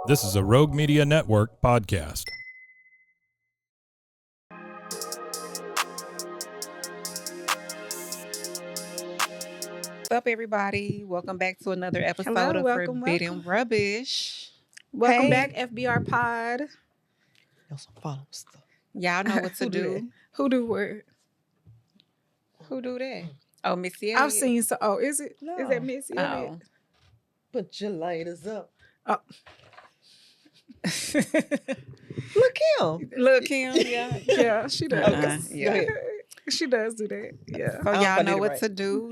This is a Rogue Media Network podcast. What's up, everybody? Welcome back to another episode of welcome. Forbidden Rubbish. Welcome Hey. back, FBR Pod. Y'all some follow stuff. Y'all know what to Who do. that? Who do what? Who do that? Oh, Missy I've Elliott. seen so. Oh, is it? No. Is that Missy Oh. Elliott? Put your lighters up. Oh. Look him. Look, Kim. Yeah. Yeah, she does. Yeah. Go ahead. She does do that. Yeah. So I y'all did know it what right. to do.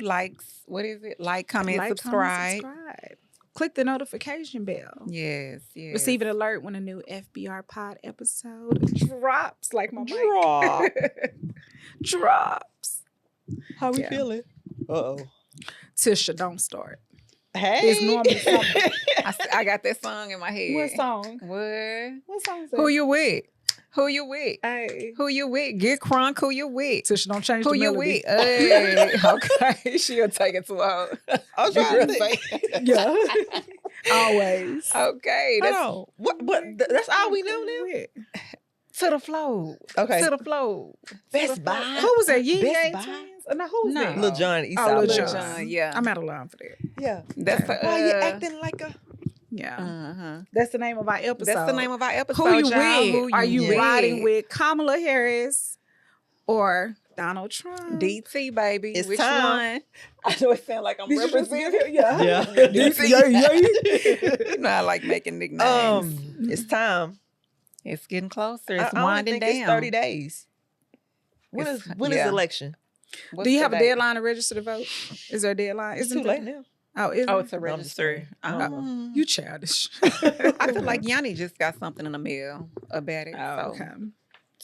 What is it? Like, comment, Like, subscribe. comment, subscribe. Click the notification bell. Yes, yes. Receive an alert when a new FBR Pod episode drops. Like my Drop. mic. Drops. How we Yeah. feeling? Uh-oh. Tisha, don't start. Hey. It's normally something. I got that song in my head. What song? What? What song is that? Who you with? Who you with? Hey. Who you with? Get crunk. Who you with? Tisha, don't change Who the you melody. with? Hey, okay. She'll take it to her. I was trying to think. Yeah. Always. Okay. Hold That's on. What? That's all we know now? to the flow. Okay. To the flow. Best Buy. Who was that? Yin Best Yang Buy. Twins? No, who was No. that? Lil Jon, East Oh, Side Lil Boy. Jon. Jon, yeah. I'm out of line for that. Yeah. That's Why you acting like a... Yeah. Uh-huh. That's the name of our episode. That's the name of our episode. Who you y'all. with? Are you with? riding with Kamala Harris or Donald Trump? DT, baby. It's Which time. one? I know it sounds like I'm Did you just representing. give it? Yeah. Yeah. You know I like making nicknames. It's time. It's getting closer. I It's only winding think down. it's 30 days. When It's- is yeah. the election? What's Do you the have a date? deadline to register to vote? Is there a deadline? It's Isn't too late now. Oh, is Oh, it? to I'm just register. playing. Oh. You childish. I feel like Yanni just got something in the mail about it. Oh, so, okay.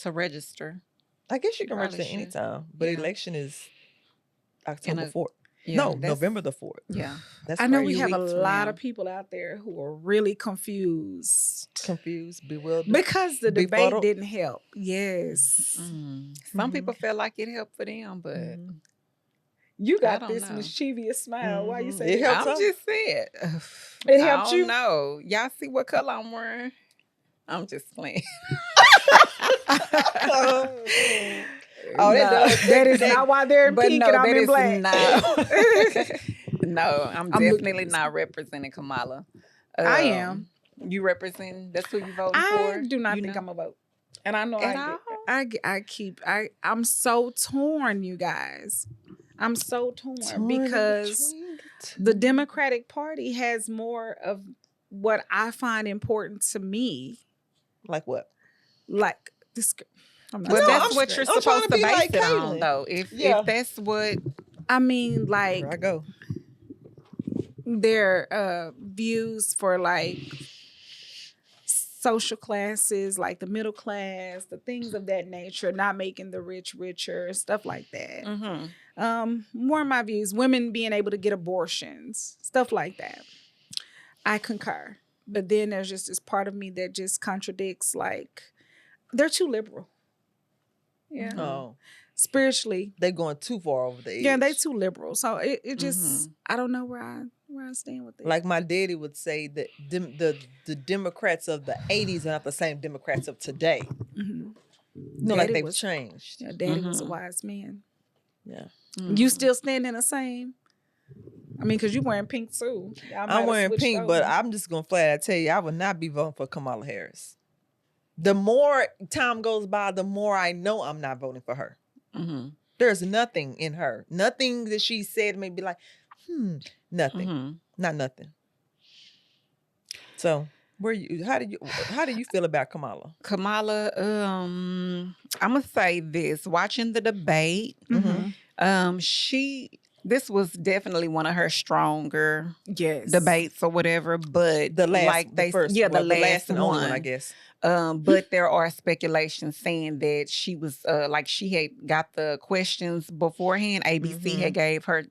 to register. I guess you can Probably register should. anytime, but Yeah. election is In October a- 4th. Yeah, No, that's- November the 4th. Yeah. That's I know crazy. we have a weeks from lot now. of people out there who are really confused Confused, bewildered. because the debate Befuddled. didn't help. Yes. Some people feel like it helped for them, but Mhm. You I got don't this know. mischievous smile. Why you Mhm. say It that? helps I'm us. just saying. It helped I don't you? know. Y'all see what color I'm wearing? I'm just playing. Oh, that No, does- that is not why they're in But pink no, and I'm that in is black. not. No, I'm looking definitely at not representing Kamala. I am. You represent? That's who you voting I for? do not You think know? I'm a vote. And I know At I'm so torn, you guys. I'm so torn because the Democratic Party has more of what I find important to me. Like what? Like this. I'm not But No, that's I'm what s- you're I'm trying supposed to to be base like it on, Caitlyn. though. If that's what I mean, like Here I go. their views for like social classes, like the middle class, the things of that nature, not making the rich richer, stuff like that. More of my views, women being able to get abortions, stuff like that. I concur. But then there's just this part of me that just contradicts, like, they're too liberal. Yeah. Oh, Spiritually, they going too far over the edge. yeah, they too liberal. So it just, I don't know where I stand with it. Like my daddy would say that the Democrats of the 80s are not the same Democrats of today. Mhm. You know, like Daddy they've was- changed. Yeah, Daddy was a wise man. Yeah. You still standing the same? I mean, because you wearing pink too. Y'all might I'm have wearing switched pink, but over. I'm just gonna flat out tell you, I would not be voting for Kamala Harris. The more time goes by, the more I know I'm not voting for her. There's nothing in her. Nothing that she said made me like, nothing. Not nothing. So how do you feel about Kamala? Kamala, I'm gonna say this. Watching the debate, this was definitely one of her stronger Yes. debates or whatever. But The last, like they, the first, yeah, well, the last and only one, I guess. But there are speculations saying that she was like she had got the questions beforehand. ABC had gave her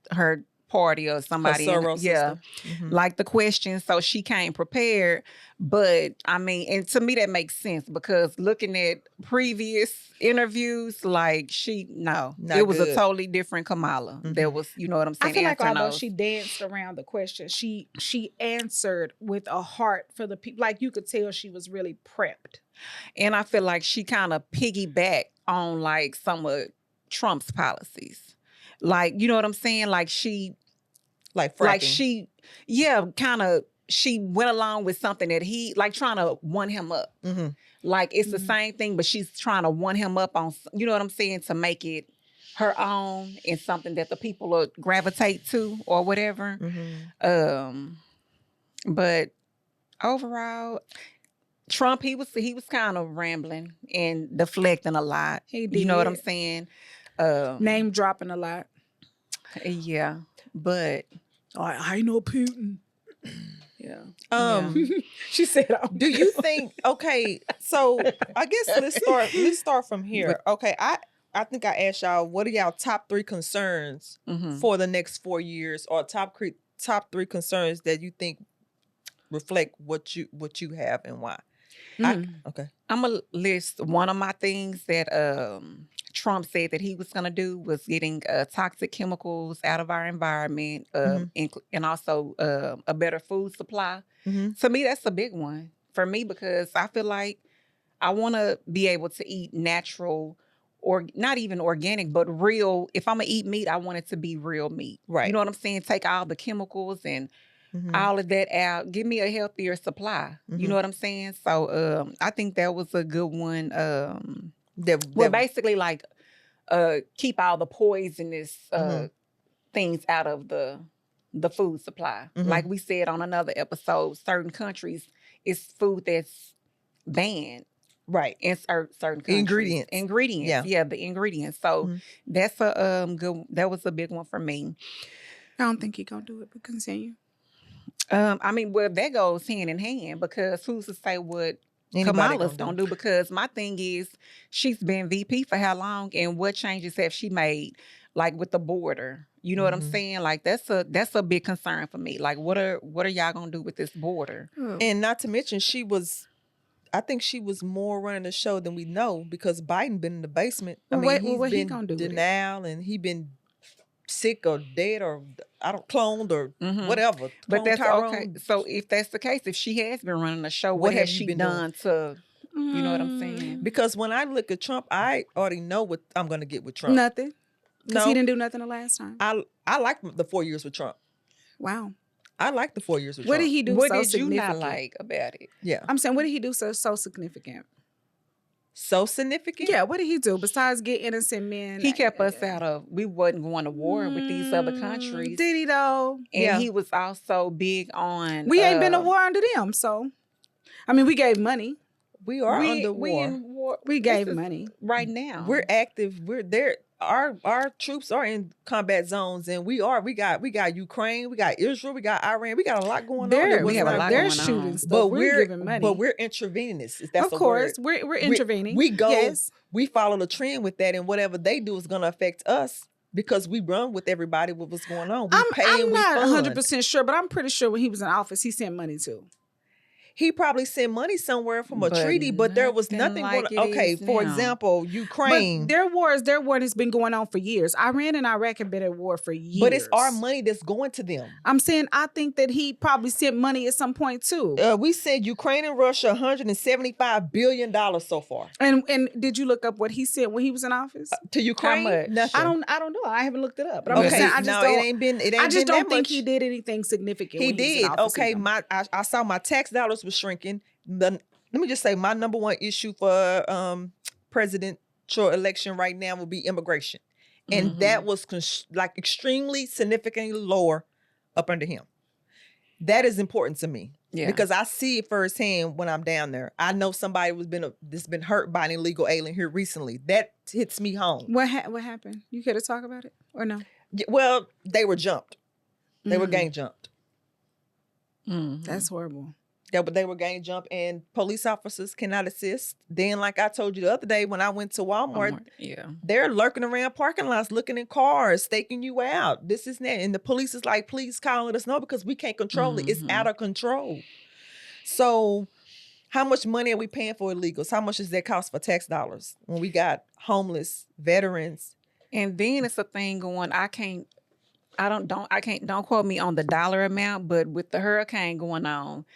party or somebody. Soror Yeah. sister. Like the questions, so she came prepared. But I mean, and to me that makes sense because looking at previous interviews, like Not it was a good. totally different Kamala. There was, you know what I'm saying? I feel like answering although those. she danced around the question, she answered with a heart for the people. Like you could tell she was really prepped. And I feel like she kind of piggybacked on like some of Trump's policies. Like, you know what I'm saying? Like she Fracking. she went along with something that he like trying to one him up. Like it's the same thing, but she's trying to one him up on, you know what I'm saying, to make it her own and something that the people will gravitate to or whatever. But overall, Trump, he was kind of rambling and deflecting a lot. He did. You know what I'm saying? Name dropping a lot. Yeah, but I know Putin. Yeah. She said, "Do you think?" Okay, so I guess let's start from here. Okay, I think I asked y'all, what are y'all top 3 concerns for the next 4 years, or top 3 concerns that you think reflect what you have and why? Okay, I'm gonna list one of my things that Trump said that he was gonna do was getting toxic chemicals out of our environment, and also a better food supply. To me, that's a big one for me because I feel like I want to be able to eat natural, or not even organic, but real. If I'm gonna eat meat, I want it to be real meat. Right. You know what I'm saying? Take all the chemicals and all of that out. Give me a healthier supply. You know what I'm saying? So I think that was a good one. Basically like keep all the poisonous things out of the food supply. Like we said on another episode, certain countries, it's food that's banned. Right. In certain countries. Ingredients. Yeah, the ingredients. So that's a that was a big one for me. I don't think he's gonna do it, but continue. I mean, well, that goes hand in hand because who's to say what Kamala's gonna do? Because my thing is, she's been VP for how long, and what changes have she made, like with the border? You know what I'm saying? Like that's a big concern for me. Like, what are y'all gonna do with this border? And not to mention, I think she was more running the show than we know because Biden been in the basement. I mean, he's been gonna do denial and he been sick or dead or cloned or whatever. But that's Tyrone. okay. So if that's the case, if she has been running the show, what has she done to? You know what I'm saying? Because when I look at Trump, I already know what I'm going to get with Trump. Nothing. Because he didn't do nothing the last time. I like the 4 years with Trump. Wow. I like the 4 years with What Trump. did he do What so did you significant? not like about it? Yeah. I'm saying, what did he do so significant? So significant? Yeah, what did he do besides get innocent men? He kept us out of, we wasn't going to war with these other countries. Did he though? And he was also big on... We ain't been to war under them, so. I mean, we gave money. We are under war. We in war. We gave money. Right now. We're active. We're there. Our troops are in combat zones, and we got Ukraine, we got Israel, we got Iran, we got a lot going on. We have a lot they're going on. shooting stuff. But we're giving money. But we're intervening this. If that's of course, we're intervening. We go. Yes. We follow the trend with that, and whatever they do is going to affect us because we run with everybody with what's going on. I'm not 100% sure, but I'm pretty sure when he was in office, he sent money too. He probably sent money somewhere from a treaty, but there was nothing like going on. Okay, for example, Ukraine. But their war has been going on for years. Iran and Iraq have been at war for years. But it's our money that's going to them. I'm saying I think that he probably sent money at some point too. We sent Ukraine and Russia $175 billion so far. And did you look up what he sent when he was in office? To Ukraine? How much? Nothing. I don't know. I haven't looked it up. But I'm Okay, just saying, I just don't think he did anything significant. He when he was did. in office Okay, either. I saw my tax dollars was shrinking. Let me just say my number one issue for presidential election right now will be immigration. And that was like extremely significantly lower up under him. That is important to me. Yeah. Because I see it firsthand when I'm down there. I know somebody that's been hurt by an illegal alien here recently. That hits me home. What happened? You care to talk about it or no? Well, they were jumped. They were gang jumped. That's horrible. That they were gang jump and police officers cannot assist. Then, like I told you the other day when I went to Walmart, they're lurking around parking lots, looking in cars, staking you out. This is that. And the police is like, please call us know because we can't control it. It's out of control. So how much money are we paying for illegals? How much does that cost for tax dollars when we got homeless, veterans? And then it's a thing going, don't quote me on the dollar amount, but with the hurricane going on,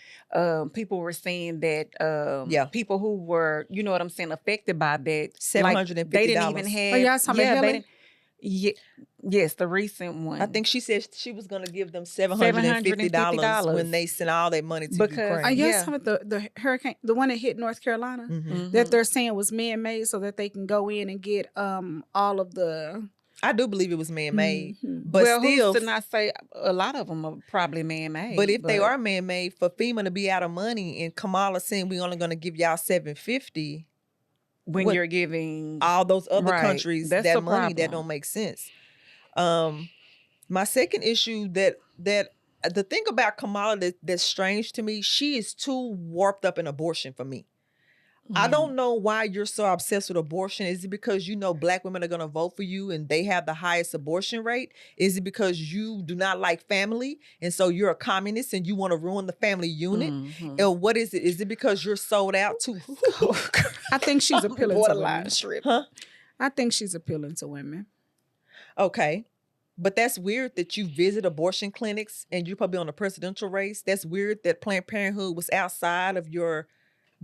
people were saying that people who were, you know what I'm saying, affected by that, $750. They didn't even have. Oh, y'all talking about Helen? Yes, the recent one. I think she said she was going to give them $750 when they sent all their money to Ukraine. Are y'all talking about the hurricane, the one that hit North Carolina, that they're saying was man-made so that they can go in and get all of the... I do believe it was man-made, but still, who's to not say a lot of them are probably man-made. But if they are man-made, for FEMA to be out of money and Kamala saying we're only going to give y'all $750, when you're giving all those other countries that's that money, that don't make sense. My second issue that the thing about Kamala that's strange to me, she is too warped up in abortion for me. I don't know why you're so obsessed with abortion. Is it because you know Black women are going to vote for you and they have the highest abortion rate? Is it because you do not like family and so you're a communist and you want to ruin the family unit? Or what is it? Is it because you're sold out to? I think she's appealing to women. Huh? I think she's appealing to women. Okay. But that's weird that you visit abortion clinics and you're probably on a presidential race. That's weird that Planned Parenthood was outside of your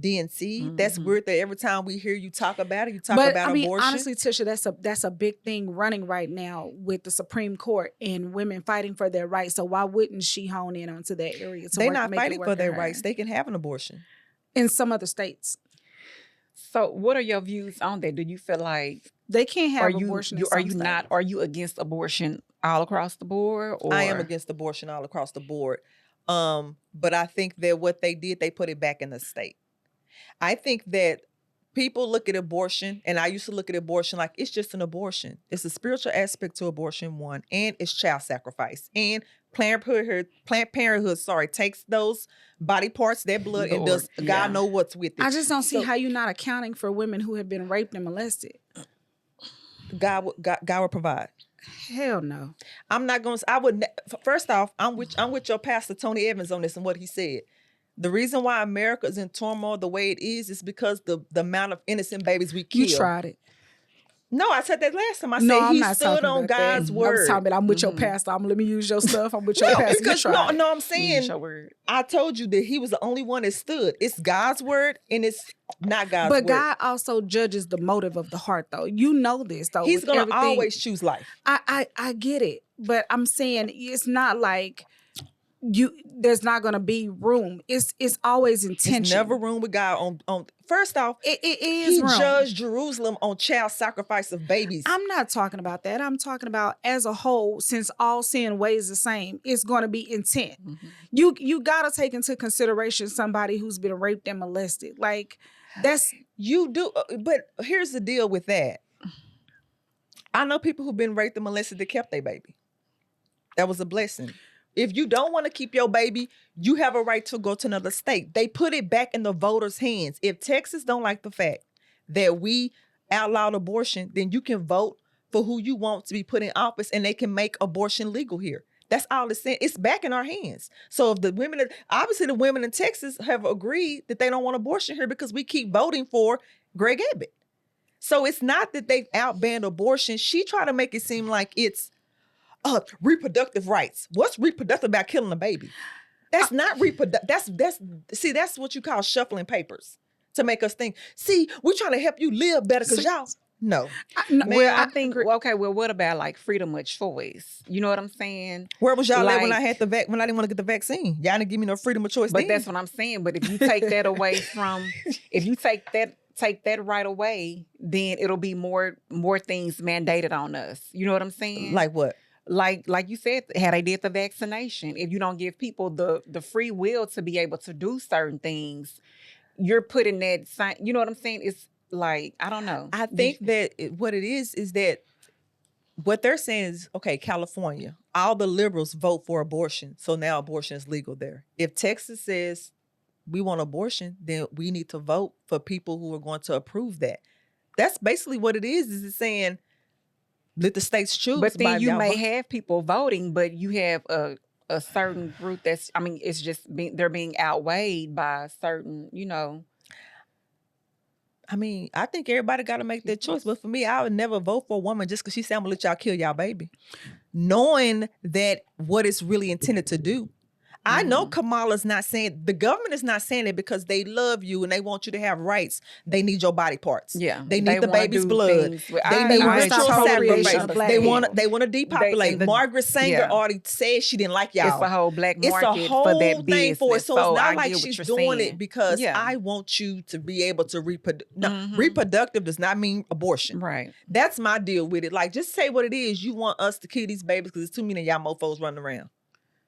DNC. That's weird that every time we hear you talk about it, you talk about abortion. Honestly, Tisha, that's a big thing running right now with the Supreme Court and women fighting for their rights. So why wouldn't she hone in onto that area? They're not fighting for their rights. They can have an abortion. In some other states. So what are your views on that? Do you feel like they can't have abortion in some states? Are you against abortion all across the board? Or? I am against abortion all across the board. But I think that what they did, they put it back in the state. I think that people look at abortion, and I used to look at abortion like it's just an abortion. It's a spiritual aspect to abortion, one, and it's child sacrifice. And Planned Parenthood, takes those body parts, their blood, and does God know what's with it. I just don't see how you're not accounting for women who have been raped and molested. God will provide. Hell no. I'm not going to, first off, I'm with your pastor, Tony Evans, on this and what he said. The reason why America is in turmoil the way it is because the amount of innocent babies we kill. You tried it. No, I said that last time. I said he stood on God's word. I was talking about I'm with your pastor. Let me use your stuff. I'm with your pastor. I'm saying I told you that he was the only one that stood. It's God's word and it's not God's word. But God also judges the motive of the heart, though. You know this, though. He's going to always choose life. I get it. But I'm saying it's not like there's not going to be room. It's always intention. There's never room with God on first off, it is he room. Judged Jerusalem on child sacrifice of babies. I'm not talking about that. I'm talking about as a whole, since all sin weighs the same, it's going to be intent. You got to take into consideration somebody who's been raped and molested. Like that's you do, but here's the deal with that. I know people who've been raped and molested that kept their baby. That was a blessing. If you don't want to keep your baby, you have a right to go to another state. They put it back in the voters' hands. If Texas don't like the fact that we outlawed abortion, then you can vote for who you want to be put in office and they can make abortion legal here. That's all it's saying. It's back in our hands. So if the women in Texas have agreed that they don't want abortion here because we keep voting for Greg Abbott. So it's not that they've outbanned abortion. She tried to make it seem like it's reproductive rights. What's reproductive about killing a baby? That's not reproductive. That's what you call shuffling papers to make us think, see, we're trying to help you live better because y'all. No. I think, what about like freedom of choice? You know what I'm saying? Where was y'all at when I had when I didn't want to get the vaccine? Y'all didn't give me no freedom of choice. But that's what I'm saying. But if you take that away if you take that right away, then it'll be more things mandated on us. You know what I'm saying? Like what? Like you said, how they did the vaccination. If you don't give people the free will to be able to do certain things, you're putting that sign. You know what I'm saying? It's like, I don't know. I think that what it is that what they're saying is, okay, California, all the liberals vote for abortion. So now abortion is legal there. If Texas says we want abortion, then we need to vote for people who are going to approve that. That's basically what it is it's saying, let the states choose. But then you may vote. have people voting, but you have a certain group that's, I mean, it's just they're being outweighed by certain, you know. I mean, I think everybody got to make their choice. But for me, I would never vote for a woman just because she said, I'm going to let y'all kill y'all baby. Knowing that what it's really intended to do. I know Kamala's not saying, the government is not saying it because they love you and they want you to have rights. They need your body parts. Yeah. They need the baby's blood. They need ritual sacrifice. They want to depopulate. Margaret Sanger already said she didn't like y'all. It's a whole black market it's a whole for that thing business. for it. So it's not like she's doing saying. it because I want you to be able to reproduce. No, reproductive does not mean abortion. Right. That's my deal with it. Like, just say what it is. You want us to kill these babies because there's too many of y'all mofos running around.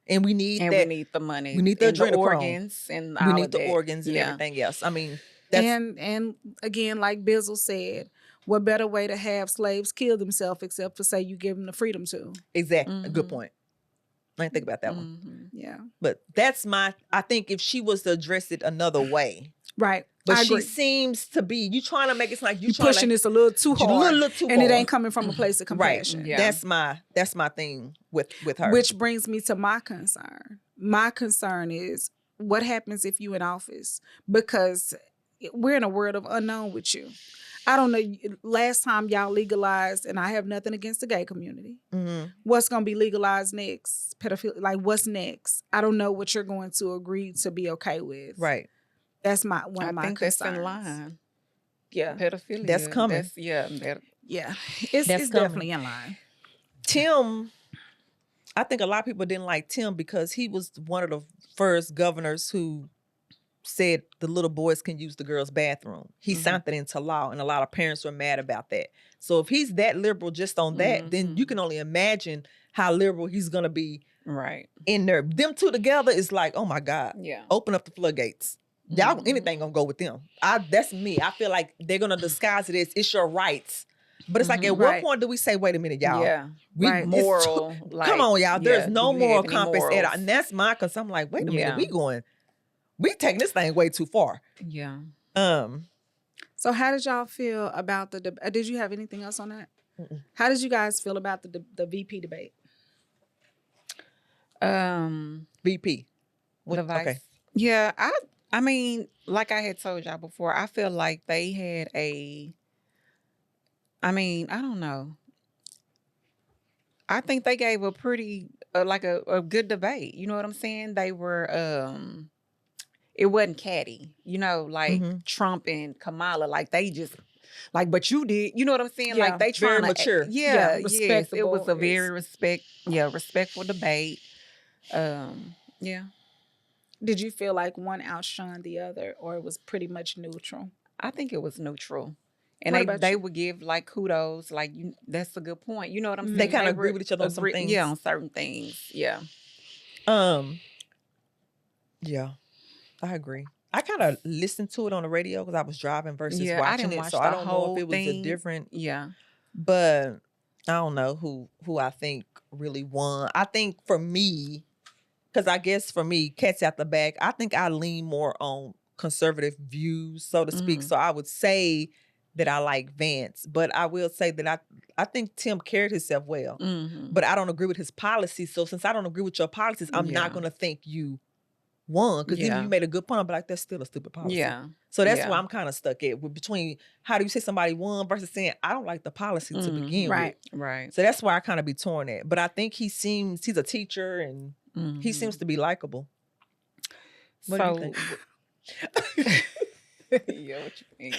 And we need that. We need the money. We need the adrenochrome. Organs and all we need of the that. organs and everything else. I mean, that's... And again, like Bizzle said, what better way to have slaves kill themselves except for say you give them the freedom to? Exactly. A good point. I didn't think about that one. Yeah. But that's I think if she was to address it another way. Right. But she seems to be, you trying to make it like you pushing this a little too hard. A little too hard. And it ain't coming from a place of compassion. Right. Yeah. That's my thing with her. Which brings me to my concern. My concern is what happens if you in office? Because we're in a world of unknown with you. I don't know, last time y'all legalized, and I have nothing against the gay community. What's going to be legalized next? Pedophilia, like what's next? I don't know what you're going to agree to be okay with. Right. That's one of my concerns. That's in line. Yeah. Pedophilia. That's coming. It's definitely in line. Tim, I think a lot of people didn't like Tim because he was one of the first governors who said the little boys can use the girls' bathroom. He signed that into law, and a lot of parents were mad about that. So if he's that liberal just on that, then you can only imagine how liberal he's going to be in there. Them two together is like, oh my God. Yeah. Open up the floodgates. Y'all, anything gonna go with them. That's me. I feel like they're gonna disguise it as it's your rights. But it's like, at what point do we say, wait a minute, y'all? Yeah. We moral. Come on, y'all. There's no moral compass at all. And that's my, because I'm like, wait a minute, we taking this thing way too far. Yeah. So how did y'all feel about did you have anything else on that? How did you guys feel about the VP debate? VP. Okay. Yeah, I mean, like I had told y'all before, I feel like they had I don't know. I think they gave a pretty, a good debate. You know what I'm saying? They were, it wasn't catty, like Trump and Kamala, like they just, like, but you did, you know what I'm saying? Yeah, like they trying to mature. Yeah, yes, it was a very respectful debate. Yeah. Did you feel like one outshined the other, or it was pretty much neutral? I think it was neutral. And they would give like kudos, like that's a good point. You know what I'm saying? They kind of agree with each other on some things. Yeah, on certain things. Yeah. Yeah, I agree. I kind of listened to it on the radio because I was driving versus watching it, so I don't know if it was a different. Yeah. But I don't know who I think really won. I think for me, because I guess for me, cats out the bag, I think I lean more on conservative views, so to speak. So I would say that I like Vance, but I will say that I think Tim carried himself well, but I don't agree with his policies. So since I don't agree with your policies, I'm not going to think you won, because even you made a good point, but like, that's still a stupid policy. Yeah. So that's why I'm kind of stuck at between how do you say somebody won versus saying I don't like the policy to begin with. Right. So that's why I kind of be torn at. But I think he's a teacher and he seems to be likable. What do you think? Yeah, what you think?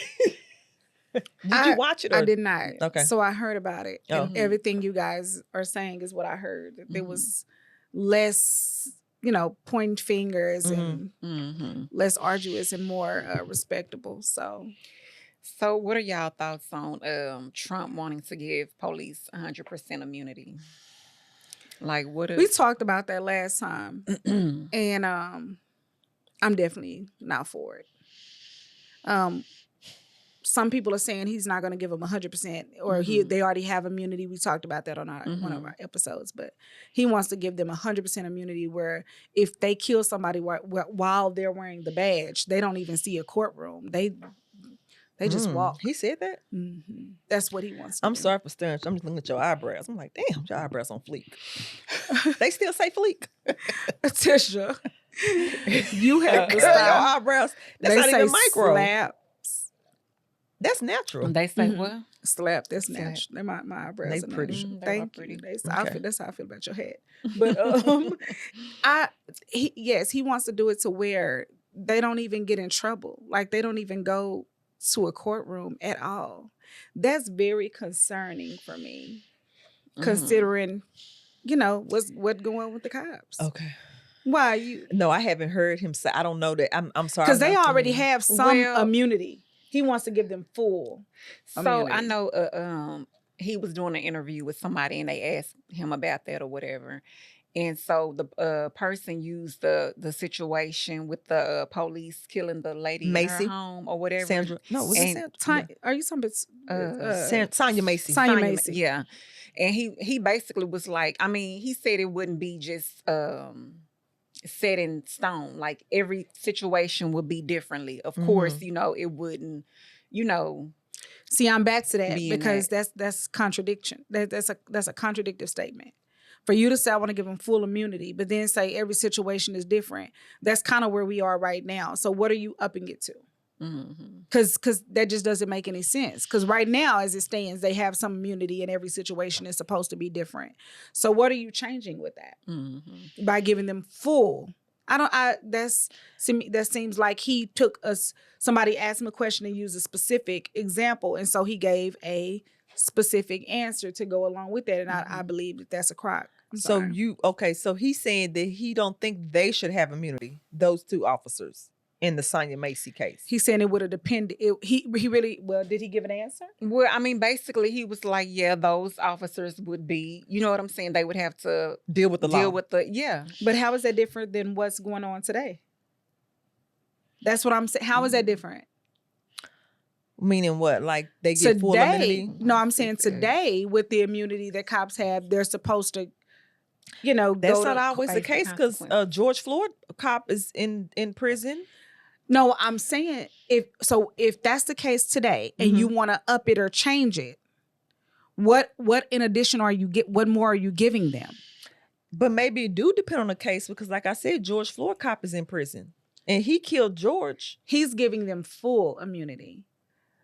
Did you watch it? I did not. Okay. So I heard about it. And everything you guys are saying is what I heard. There was less, pointing fingers and less arduous and more respectable. So what are y'all thoughts on Trump wanting to give police 100% immunity? Like, we talked about that last time, and I'm definitely not for it. some people are saying he's not going to give them 100%, or they already have immunity. We talked about that on one of our episodes, but he wants to give them 100% immunity, where if they kill somebody while they're wearing the badge, they don't even see a courtroom. They just walk. He said that? Mm-hmm. That's what he wants to I'm do. sorry for staring. I'm just looking at your eyebrows. I'm like, damn, your eyebrows on fleek. They still say fleek. Tisha, you have to Your stop. eyebrows. That's They not say even micro. slap. That's natural. They say what? Slap. That's natural. My eyebrows They are pretty. natural. They Thank pretty. you. Okay. That's how I feel about your hat. But he wants to do it to where they don't even get in trouble. Like they don't even go to a courtroom at all. That's very concerning for me, considering, what's going on with the cops. Okay. Why you? No, I haven't heard him say. I don't know that. I'm sorry. Because they I'm not already familiar. have some immunity. He wants to give them full. So immunity. I know he was doing an interview with somebody and they asked him about that or whatever. And so the person used the situation with the police killing the lady Macy? in her home or whatever. Sandra. No, was it Sandra? Are you talking about Sonya Macy. Sonya Macy? Yeah. And he basically was like, I mean, he said it wouldn't be just set in stone. Like every situation would be differently. Of course, it wouldn't, See, I'm back to that Being because that's contradiction. That's a contradictive statement. For you to say I want to give them full immunity, but then say every situation is different. That's kind of where we are right now. So what are you upping it to? Because that just doesn't make any sense. Because right now, as it stands, they have some immunity and every situation is supposed to be different. So what are you changing with that? By giving them full? That seems like he took somebody asked him a question and used a specific example. And so he gave a specific answer to go along with that. And I believe that that's a crock. So so he's saying that he don't think they should have immunity, those two officers in the Sonya Macy case. He's saying it would have depended. He really, did he give an answer? Well, I mean, basically he was like, yeah, those officers would be, you know what I'm saying? They would have to deal with the law. But how is that different than what's going on today? That's what I'm saying. How is that different? Meaning what? Like they get full immunity? No, I'm saying today with the immunity that cops have, they're supposed to, that's not always the case because George Floyd, a cop, is in prison. No, I'm saying if that's the case today and you want to up it or change it, what in addition what more are you giving them? But maybe it do depend on the case because like I said, George Floyd cop is in prison and he killed George. He's giving them full immunity.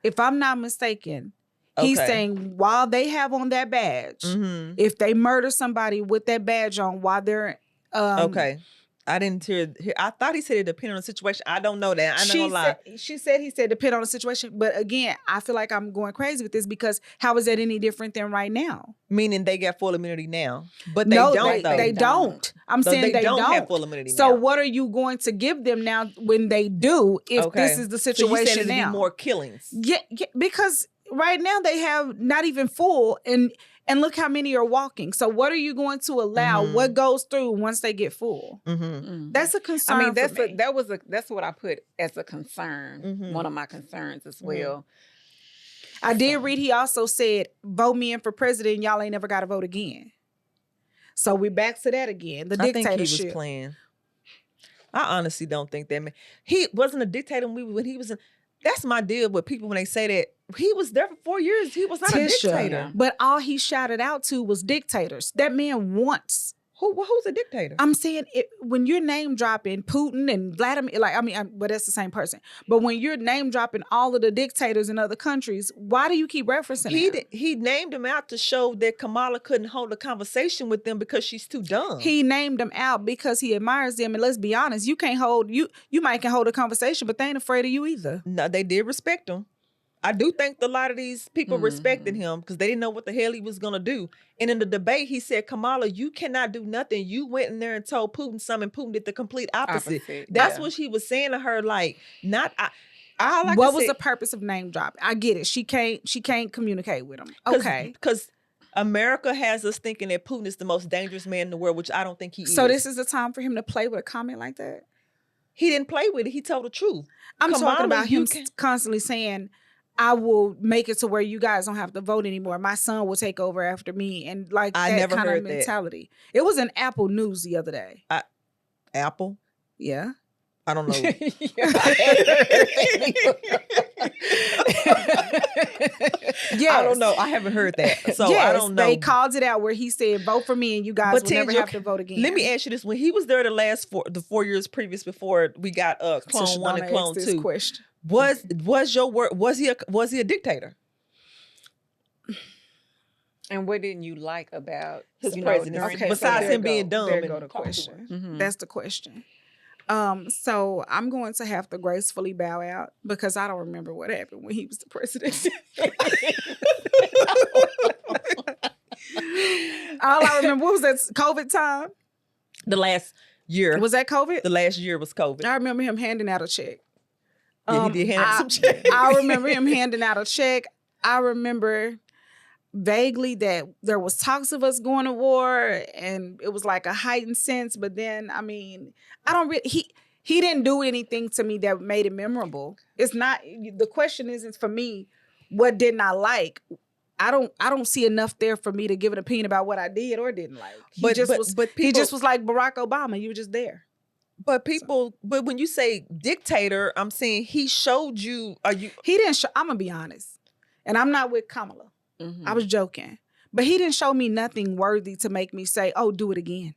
If I'm not mistaken, he's saying while they have on that badge, if they murder somebody with that badge on while they're I didn't hear. I thought he said it depended on the situation. I don't know that. I'm not gonna lie. He said depend on the situation. But again, I feel like I'm going crazy with this because how is that any different than right now? Meaning they got full immunity now, but they don't. They don't. I'm saying they don't have full immunity. So now. What are you going to give them now when they do? If this is the situation so you said now, be more killings. Yeah, because right now they have not even full and look how many are walking. So what are you going to allow? What goes through once they get full? That's a concern. I mean, that's what I put as a concern. One of my concerns as well. I did read. He also said, "Vote me in for president. Y'all ain't never got to vote again." So we're back to that again. The dictatorship. I think he was playing. I honestly don't think that man. He wasn't a dictator when he was in. That's my deal with people when they say that he was there for 4 years. He was not a dictator. But all he shouted out to was dictators. That man wants. Who's a dictator? I'm saying when you're name dropping Putin and Vladimir, but that's the same person. But when you're name dropping all of the dictators in other countries, why do you keep referencing him? He named them out to show that Kamala couldn't hold a conversation with them because she's too dumb. He named them out because he admires them. And let's be honest, you can hold a conversation, but they ain't afraid of you either. No, they did respect him. I do think a lot of these people respected him because they didn't know what the hell he was going to do. And in the debate, he said, Kamala, you cannot do nothing. You went in there and told Putin something. Putin did the complete opposite. That's what she was saying to her. Like, what was the purpose of name drop? I get it. She can't communicate with him. Okay. Because America has us thinking that Putin is the most dangerous man in the world, which I don't think he is. So this is the time for him to play with a comment like that? He didn't play with it. He told the truth. I'm talking about him constantly saying, I will make it to where you guys don't have to vote anymore. My son will take over after me, and like I that never kind of heard that. mentality. It was in Apple News the other day. Apple? Yeah. I don't know. Yes. I don't know. I haven't heard that. So yes, I don't know. They called it out where he said, vote for me and you guys But will never Tinge, have to vote again. Let me ask you this. When he was there the 4 years previous before we got Clone 1 and Clone 2, question. was your word, was he a dictator? And what didn't you like about His you presidency? know, Okay, Besides so him being dumb. There and go the talking question. too much. Mhm. That's the question. So I'm going to have to gracefully bow out because I don't remember what happened when he was the president. All I remember, what was that, COVID time? The last year. Was that COVID? The last year was COVID. I remember him handing out a check. Yeah, he did hand out some checks. I remember him handing out a check. I remember vaguely that there was talks of us going to war and it was like a heightened sense. But then, I mean, I don't really, he didn't do anything to me that made it memorable. It's not, the question isn't for me, what didn't I like? I don't see enough there for me to give an opinion about what I did or didn't like. He just was like Barack Obama. You were just there. But but when you say dictator, I'm saying he showed you. He didn't show. I'm gonna be honest, and I'm not with Kamala. Mhm. I was joking, but he didn't show me nothing worthy to make me say, "Oh, do it again."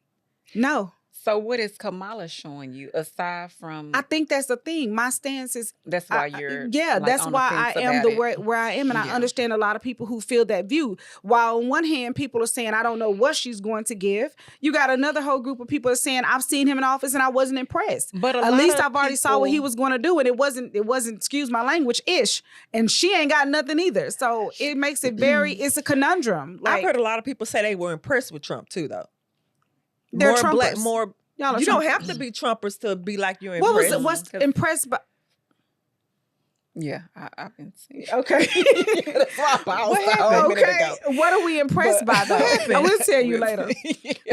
No. So what is Kamala showing you aside from? I think that's the thing. My stance is that's why you're. that's on why the I fence am about the where I am, and I Yeah. understand a lot of people who feel that view. While on one hand, people are saying I don't know what she's going to give. You got another whole group of people are saying I've seen him in office and I wasn't impressed. But at least I've already saw what he was going to do, and it wasn't excuse my language ish, and she ain't got nothing either. So it makes it it's a conundrum. Like, I've heard a lot of people say they were impressed with Trump too, though. They're More black, Trumpers. more. Y'all are You don't Trumpers. have to be Trumpers to be like you're What was impressed. it? What's impressed by? Yeah, I've been seeing. Okay. That's why I paused a minute ago. Okay. What are we impressed by though? What happened? I will tell you later.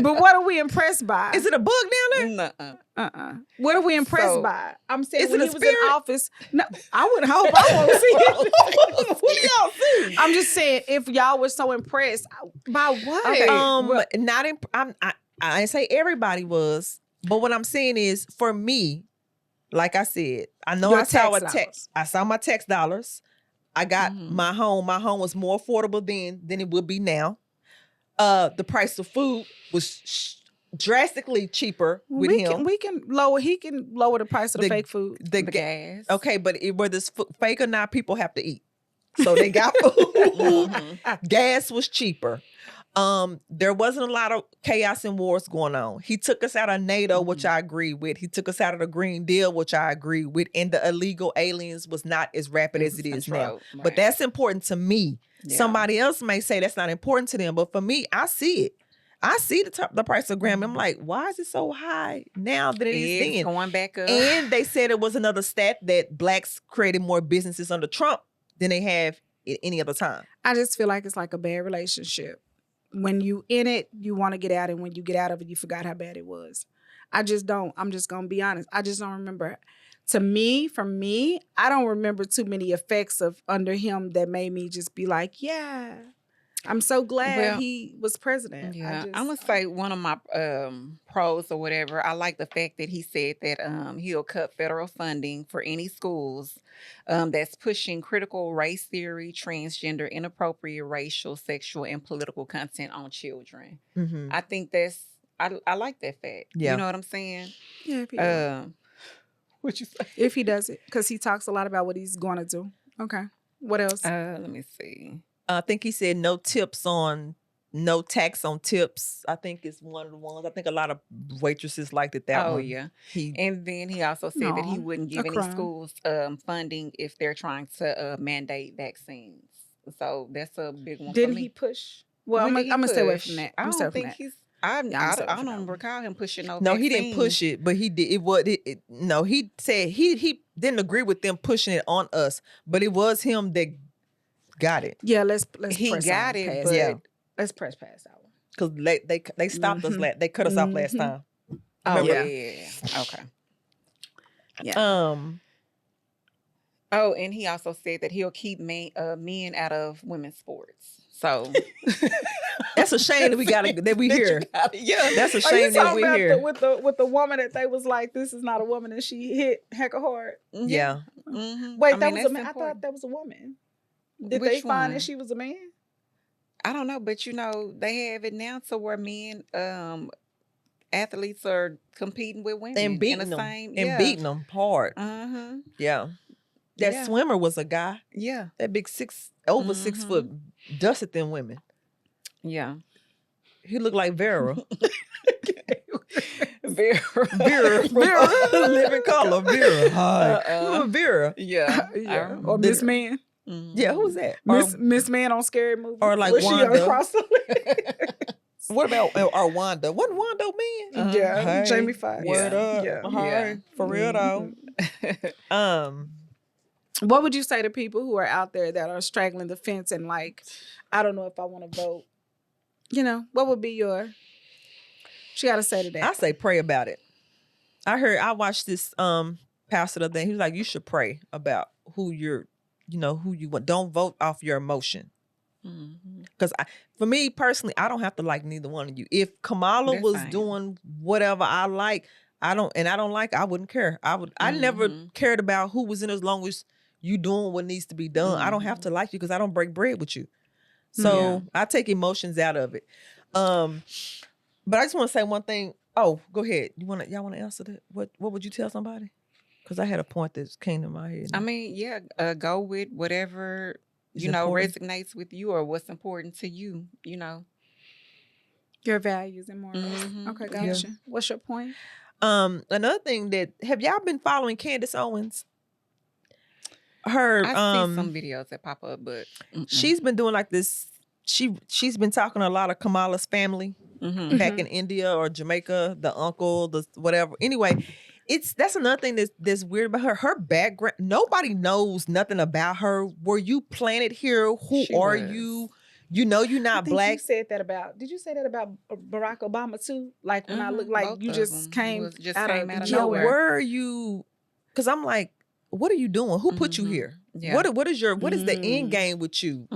But what are we impressed by? Is it a bug down there? Nuh-uh. What are we impressed So, by? I'm saying is when it he a was in spirit? office. No, I would hope I won't see it. What do y'all see? I'm just saying, if y'all were so impressed by what? Okay. Not in. I didn't say everybody was, but what I'm saying is, for me, like I said, I know Your I saw tax a dollars. text. I saw my tax dollars. I got my home. My home was more affordable then than it would be now. The price of food was drastically cheaper with him. He can lower the price of the fake food. The gas. Okay, but whether it's fake or not, people have to eat. So they got food. Gas was cheaper. There wasn't a lot of chaos and wars going on. He took us out of NATO, which I agree with. He took us out of the Green Deal, which I agree with. And the illegal aliens was not as rapid as it is now. Right. But that's important to me. Yeah. Somebody else may say that's not important to them, but for me, I see it. I see the price of Grammy. I'm like, why is it so high now than it is It's then? going back up. And they said it was another stat that blacks created more businesses under Trump than they have at any other time. I just feel like it's like a bad relationship. When you in it, you want to get out, and when you get out of it, you forgot how bad it was. I just don't. I'm just gonna be honest. I just don't remember. For me, I don't remember too many effects of under him that made me just be like, yeah, I'm so glad he was president. Yeah, I'm gonna say one of my pros or whatever. I like the fact that he said that he'll cut federal funding for any schools that's pushing critical race theory, transgender, inappropriate racial, sexual, and political content on children. Mm-hmm. I think I like that fact. Yeah. You know what I'm saying? Yeah, if he does it. What you say? If he does it, because he talks a lot about what he's going to do. Okay, what else? Let me see. I think he said no tax on tips. I think it's one of the ones. I think a lot of waitresses liked it that one. Oh yeah. He And then he also said that he No, wouldn't give a any crime. schools funding if they're trying to mandate vaccines. So that's a big one. Didn't for me. he push? Well, I'm What did he gonna stay away push? from that. I I'm don't stay away think from that. he's. I'm staying away I from don't that. recall him pushing No, he didn't push it, but he did. No, he said he didn't agree with them pushing it on us, but it was him that got it. Yeah, let's He press got on it, past but that. Let's press past that one. Because they stopped us. They cut us off last time. oh Remember? yeah. Okay. Yeah. Oh, and he also said that he'll keep men out of women's sports. So That's a shame that we hear. Yeah, That's a Are you shame that talking we about hear. with the woman that they was like, this is not a woman, and she hit hecka hard? Yeah. Mm-hmm. Wait, I that mean, was a that's man. I important. thought that was a woman. Did Which they find one? that she was a man? I don't know, but they have it now to where men athletes are competing with women And beating in the them. same And beating them hard. Uh-huh. Yeah. That Yeah. swimmer was a guy. Yeah. That big 6 foot dusted them women. Yeah. He looked like Vera. Vera. Living color. Vera. Hi. Vera. Yeah. Yeah. Or Miss Man. Yeah, who's that? Miss Man on Scary Movie. Or like was Wanda. She across the What about our Wanda? Wasn't Wanda a man? Yeah, Hey, Jamie Foxx. Word up. Yeah. Hi. For real though. What would you say to people who are out there that are straggling the fence and like, I don't know if I want to vote? You know, what would be what you got to say to that? I say pray about it. I watched this pastor the other day. He was like, you should pray about who you want. Don't vote off your emotion. Because for me personally, I don't have to like neither one of you. If Kamala was doing whatever I like, I wouldn't care. I never cared about who was in as long as you doing what needs to be done. I don't have to like you because I don't break bread with you. So I take emotions out of it. But I just want to say one thing. Oh, go ahead. Y'all want to answer that? What would you tell somebody? Because I had a point that came to my head. I mean, go with whatever resonates with you or what's important to you. Your values and morals. Okay, gotcha. Yeah. What's your point? Another thing have y'all been following Candace Owens? I see some videos that pop up, but she's been doing like this. She's been talking to a lot of Kamala's family back in India or Jamaica, the uncle, the whatever. Anyway, that's another thing that's weird about her. Her background, nobody knows nothing about her. Were you planted here? Who are you? You know you're not black. You said that about. Did you say that about Barack Obama too? Like when I look like both you just came out of nowhere. Where are you? Because I'm like, what are you doing? Who put you here? Yeah. What is the end game with you?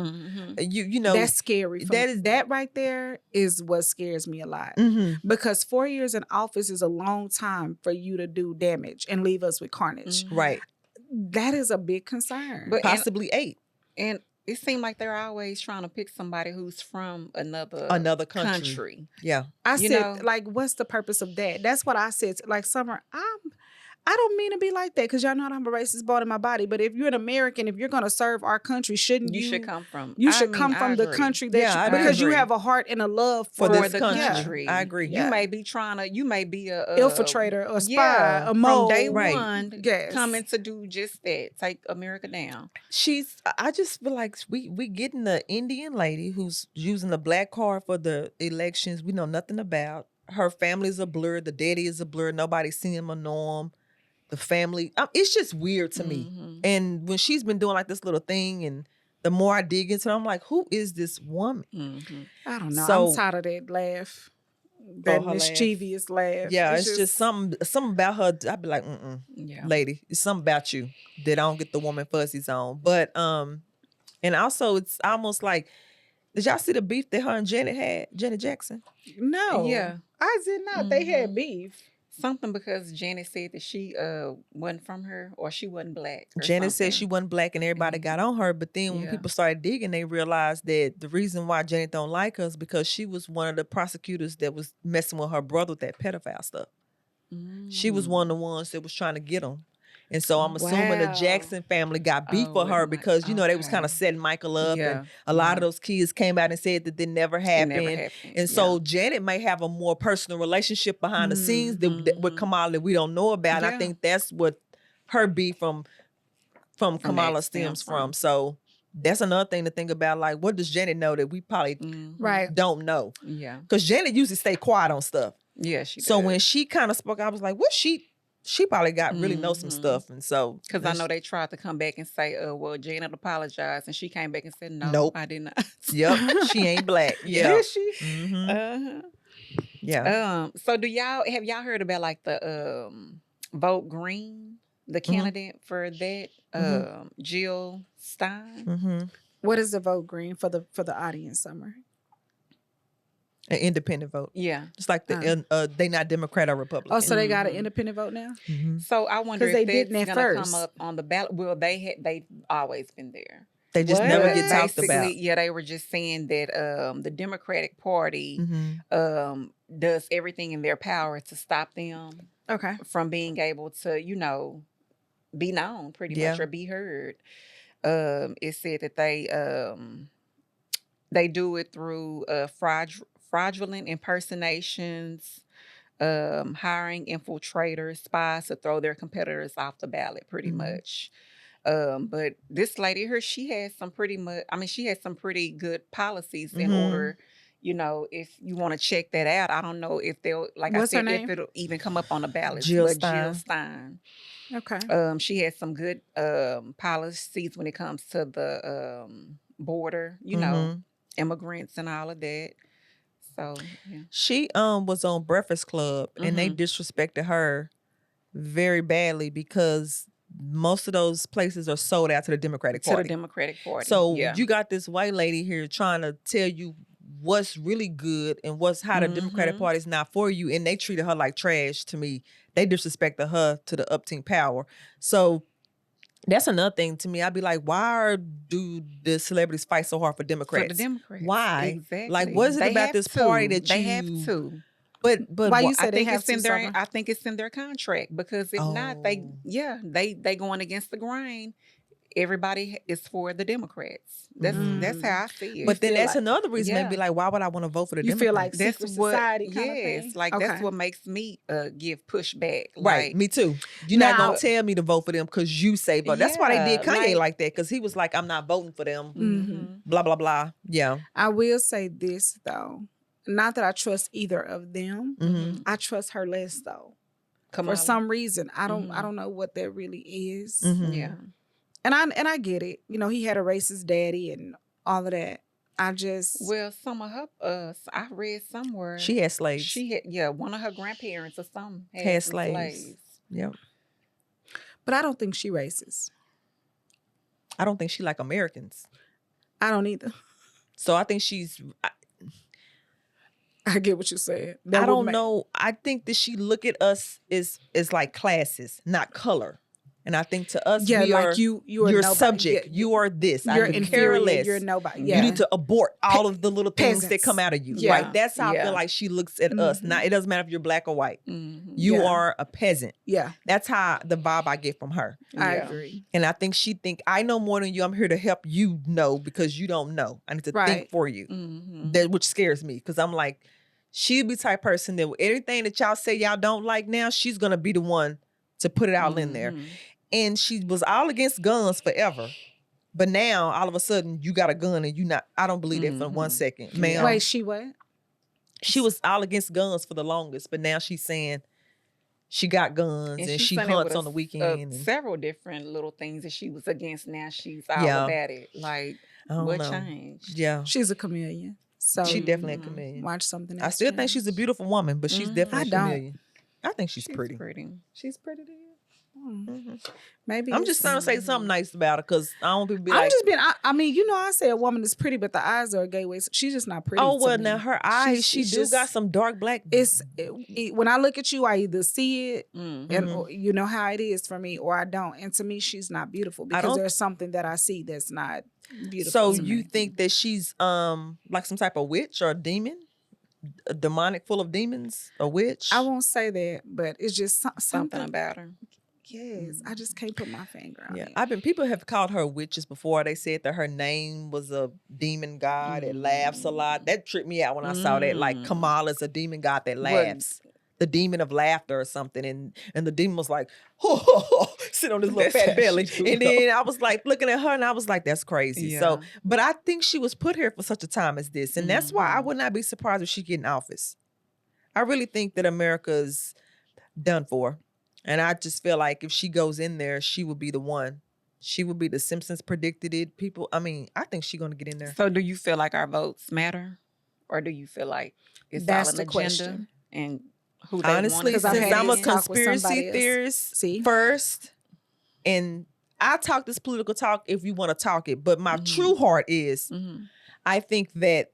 You know that's scary. That right there is what scares me a lot. Because 4 years in office is a long time for you to do damage and leave us with carnage. Right. That is a big concern. But possibly 8. And it seems like they're always trying to pick somebody who's from another country. Yeah. I said, like, what's the purpose of that? That's what I said. Like, Summer, I don't mean to be like that because y'all know I'm a racist bone in my body. But if you're an American, if you're going to serve our country, shouldn't you? You should come from. You should come from the country that because you have a heart and a love for this the country. I agree. You may be you may be a infiltrator, a spy, a mole. From day one, coming to do just that, take America down. I just feel like we getting the Indian lady who's using the black card for the elections. We know nothing about. Her family's a blur. The daddy is a blur. Nobody's seen him or know him. The family, it's just weird to me. And when she's been doing like this little thing, and the more I dig into it, I'm like, who is this woman? I don't know. So, I'm tired of that laugh, that mischievous laugh. Yeah, it's just something about her. I'd be like, lady, it's something about you that I don't get the woman fuzzies on. But and also it's almost like, did y'all see the beef that her and Janet Jackson? No, I did not. They had beef. Something because Janet said that she wasn't from her or she wasn't black. Janet said she wasn't black and everybody got on her. But then when people started digging, they realized that the reason why Janet don't like us because she was one of the prosecutors that was messing with her brother with that pedophile stuff. She was one of the ones that was trying to get him. And so I'm assuming the Jackson family got beef for her because, they was kind of setting Michael up. And a lot of those kids came out and said that it never happened. And so Janet may have a more personal relationship behind the scenes with Kamala that we don't know about. And I think that's what her beef from Kamala stems from. So that's another thing to think about. Like, what does Janet know that we probably don't know? Yeah. Because Janet usually stay quiet on stuff. Yeah, she So when she kind of spoke, I was like, she probably really knows some stuff. And so because I know they tried to come back and say, well, Janet apologized, and she came back and said, nope, I did not. Yep, she ain't black. Yeah. Is she? Yeah. So have y'all heard about like the vote green the candidate for that, Jill Stein. Mm-hmm. What is the vote green for the audience, Summer? An independent vote. Yeah. It's like they not Democrat or Republican. Oh, so they got an independent vote now? Mm-hmm. So I wonder 'Cause if they that's didn't at gonna first. come up on the ballot. Well, they've always been there. They just What? never get talked Basically, about. yeah, they were just saying that the Democratic Party Mm-hmm. does everything in their power to stop them Okay. from being able to, be known pretty Yeah. much or be heard. It said that they do it through fraudulent impersonations, hiring infiltrators, spies to throw their competitors off the ballot, pretty much. But this lady here, she has some pretty good policies in order. If you want to check that out, I don't know if they'll, like What's I her said, name? if it'll even come up on the ballot. Jill Jill Stein. Stein. Okay. She has some good policies when it comes to the border, immigrants and all of that. So yeah. She was on Breakfast Club and they disrespected her very badly because most of those places are sold out to the Democratic Party. To the Democratic Party. So yeah. you got this white lady here trying to tell you what's really good and how the Democratic Party is not for you, and they treated her like trash. To me, they disrespected her to the upteen power. So that's another thing to me. I'd be like, why do the celebrities fight so hard for Democrats? For the Democrats. Why? Exactly. Like, what is it They about have this to. party that they you? have to. But Why you why- say I they think have it's in to, their. Summer? I think it's in their contract because if not, they going against the grain. Everybody is for the Democrats. That's how I see it. But then feel that's like- another reason they'd be Yeah. like, why would I want to vote for the You Democrats? feel like that's secret what. society kind of Yes, thing? like Okay. that's what makes me give pushback. Right, Like, me too. You're not Now- gonna tell me to vote for them because you say vote. That's why they did Yeah, Kanye like- like that, because he was like, I'm not voting for them. mhm. Blah blah blah. Yeah. I will say this though. Not that I trust either of them. Mhm. I trust her less though. Kamala. For some reason. I don't know what that really is. Mhm. Yeah. And I get it. He had a racist daddy and all of that. I just Well, some of her, I read somewhere She had slaves. she had, one of her grandparents or some Had some slaves. Yep. but I don't think she racist. I don't think she like Americans. I don't either. So I think she's. I get what you said. I don't know. I think that she look at us is like classes, not color. And I think to us, Yeah, we like are, you're you're nobody. subject. Yeah, You are this. you're I could care inferior. less. You're nobody. You Yeah. You need to abort all of the little things that Peasants. come out of you. Yeah. Right. That's how I Yeah. feel like she looks at us. Now, it doesn't matter if you're black or white. Mhm. You Yeah. are a peasant. Yeah, That's how the vibe I get from her. I Yeah. agree. And I think she think I know more than you. I'm here to help you know because you don't know. I need to Right. think for you. Mhm. That which scares me because I'm like, she'd be the type person that everything that y'all say y'all don't like now, she's gonna be the one to put it all in there. Mhm. And she was all against guns forever. But now all of a sudden you got a gun and you not. I don't believe that for 1 second. Ma'am, Wait, she what? she was all against guns for the longest, but now she's saying she got guns and she saying it hunts with on the weekend. and several different little things that she was against. Now she's all Yeah. about it. Like, I don't what know. changed? Yeah, She's a chameleon. So she definitely a Mhm. chameleon. watch something. I else still think she's a change. beautiful woman, but she's Mhm. definitely I a don't. chameleon. I think she's She's pretty. pretty. She's pretty to you. Mm. Maybe I'm just it's- trying to say something nice about her because I don't want people to be I'm like, just being. I mean, I say a woman is pretty, but the eyes are a gateway. So she's just not pretty. oh to well, me. now her eyes, She's she do got some dark black. When I look at you, I either see it, Mhm. and or, you know how it is for me, or I don't. And to me, she's not beautiful because don't- there's something that I see that's not beautiful. So to you me. think that she's like some type of witch or a demon, a demonic full of demons, a witch? I won't say that, but it's just Something something. about her. Yes, I just can't put my finger on Yeah, it. people have called her witches before. They said that her name was a demon god that laughs a lot. That tripped me out when I saw that. Like Kamala's a demon god that laughs. The demon of laughter or something. And the demon was like, sit on this little That's fat how belly. she do And then I was like looking at her and I was like, that's crazy. Yeah. So, but I think she was put here for such a time as this. And that's why I would not be surprised if she get in office. I really think that America's done for. And I just feel like if she goes in there, she would be the one. She would be the Simpsons predicted it. People, I mean, I think she's going to get in there. So, do you feel like our votes matter, or do you feel like it's That's all an the agenda question. and who they want? Honestly, Because I've since had I'm a this talk with somebody conspiracy else. theorist See? first, And I talk this political talk if you want to talk it, but my true heart is I think that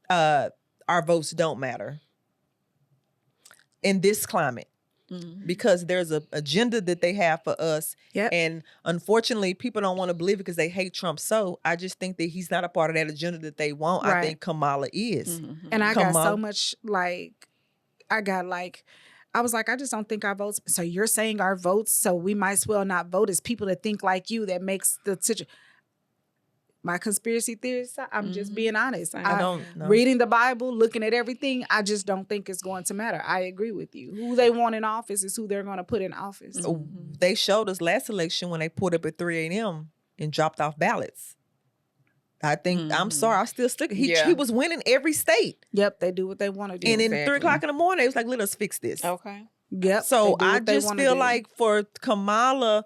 our votes don't matter in this climate. Because there's an agenda that they have for us. Yep. And unfortunately, people don't want to believe it because they hate Trump. So I just think that he's not a part of that agenda that they want. Right. I think Kamala is. And I got so Kamala. much I was like, I just don't think our votes. So you're saying our votes, so we might as well not vote as people that think like you, that makes the situation. My conspiracy theories, I'm just being honest. I don't know. Reading the Bible, looking at everything, I just don't think it's going to matter. I agree with you. Who they want in office is who they're going to put in office. They showed us last election when they pulled up at 3 a.m. and dropped off ballots. I think, I'm sorry, I still stick. He was winning every state. Yep, they do what they want to do. And then 3 o'clock in the morning, it was like, let us fix this. Okay. Yep. So I just feel like for Kamala,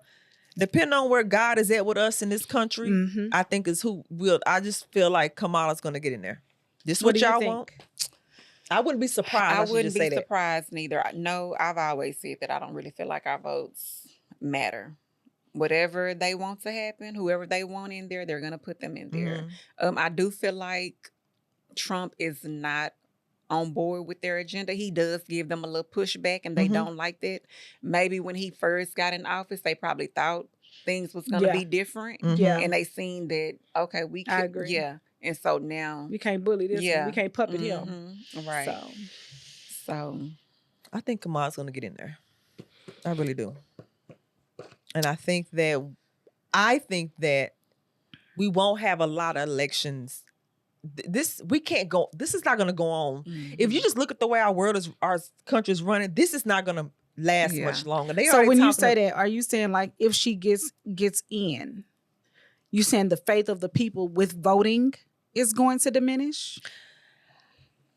depending on where God is at with us in this country, I think is who will. I just feel like Kamala's going to get in there. This is what y'all want. I wouldn't be surprised. I wouldn't be surprised neither. No, I've always said that I don't really feel like our votes matter. Whatever they want to happen, whoever they want in there, they're going to put them in there. I do feel like Trump is not on board with their agenda. He does give them a little pushback and they don't like that. Maybe when he first got in office, they probably thought things was going to be different. And they seen that, okay, we could. I agree. Yeah. And so now. We can't bully this one. We can't puppet him. Right. So. I think Kamala's going to get in there. I really do. And I think that we won't have a lot of elections. This is not going to go on. If you just look at the way our country is running, this is not going to last much longer. So when you say that, are you saying like if she gets in, you saying the faith of the people with voting is going to diminish?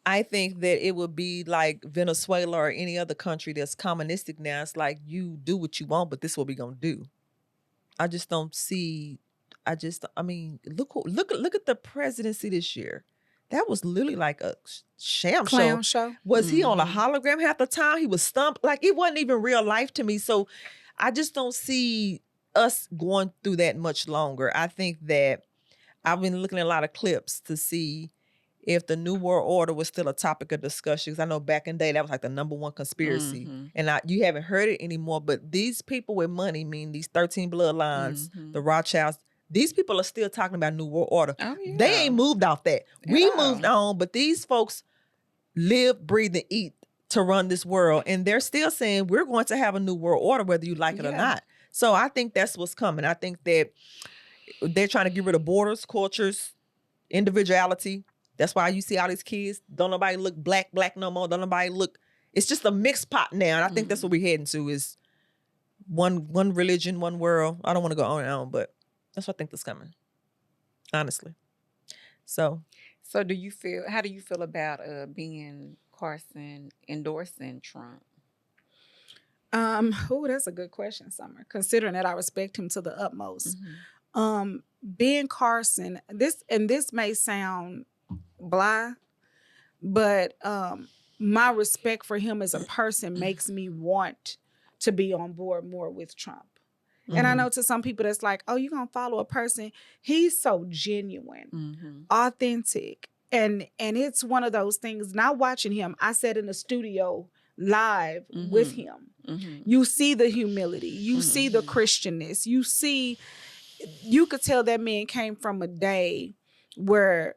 I think that it would be like Venezuela or any other country that's communistic now. It's like you do what you want, but this is what we're gonna do. I just don't see. I mean, look at the presidency this year. That was literally like a clown show. Was he on a hologram half the time? He was stumped. Like it wasn't even real life to me. So I just don't see us going through that much longer. I think that I've been looking at a lot of clips to see if the New World Order was still a topic of discussion. Because I know back in the day, that was like the #1 conspiracy. And you haven't heard it anymore. But these people with money, mean these 13 bloodlines, the Rothschilds, these people are still talking about New World Order. Oh, yeah. They ain't moved off that. We moved on, but these folks live, breathe, and eat to run this world. And they're still saying we're going to have a New World Order, whether you like it or not. So I think that's what's coming. I think that they're trying to get rid of borders, cultures, individuality. That's why you see all these kids. Don't nobody look black no more. Don't nobody look. It's just a mixed pot now. And I think that's what we're heading to is one religion, one world. I don't want to go on and on, but that's what I think that's coming. Honestly. So how do you feel about Ben Carson endorsing Trump? That's a good question, Summer. Considering that I respect him to the utmost. Ben Carson, this may sound blah, but my respect for him as a person makes me want to be on board more with Trump. And I know to some people that's like, oh, you're going to follow a person. He's so genuine, authentic. And it's one of those things, not watching him, I sat in the studio live with him. You see the humility. You see the Christianness. You could tell that man came from a day where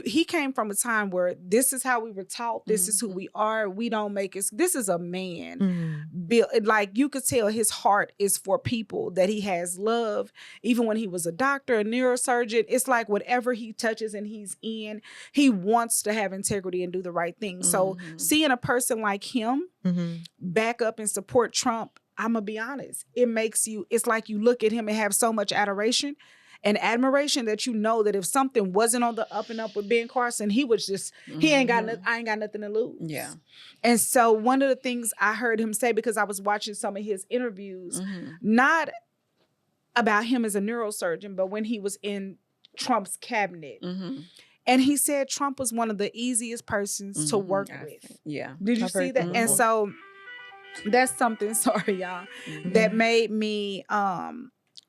he came from a time where this is how we were taught. This is who we are. We don't make it. This is a man. Like you could tell his heart is for people, that he has love. Even when he was a doctor, a neurosurgeon, it's like whatever he touches and he's in, he wants to have integrity and do the right thing. So seeing a person like him back up and support Trump, I'm going to be honest, it's like you look at him and have so much adoration and admiration that you know that if something wasn't on the up and up with Ben Carson, he was just, I ain't got nothing to lose. Yeah. And so one of the things I heard him say, because I was watching some of his interviews, not about him as a neurosurgeon, but when he was in Trump's cabinet. And he said Trump was one of the easiest persons to work with. Yeah. Did you see that? And so that's something, sorry y'all, that made me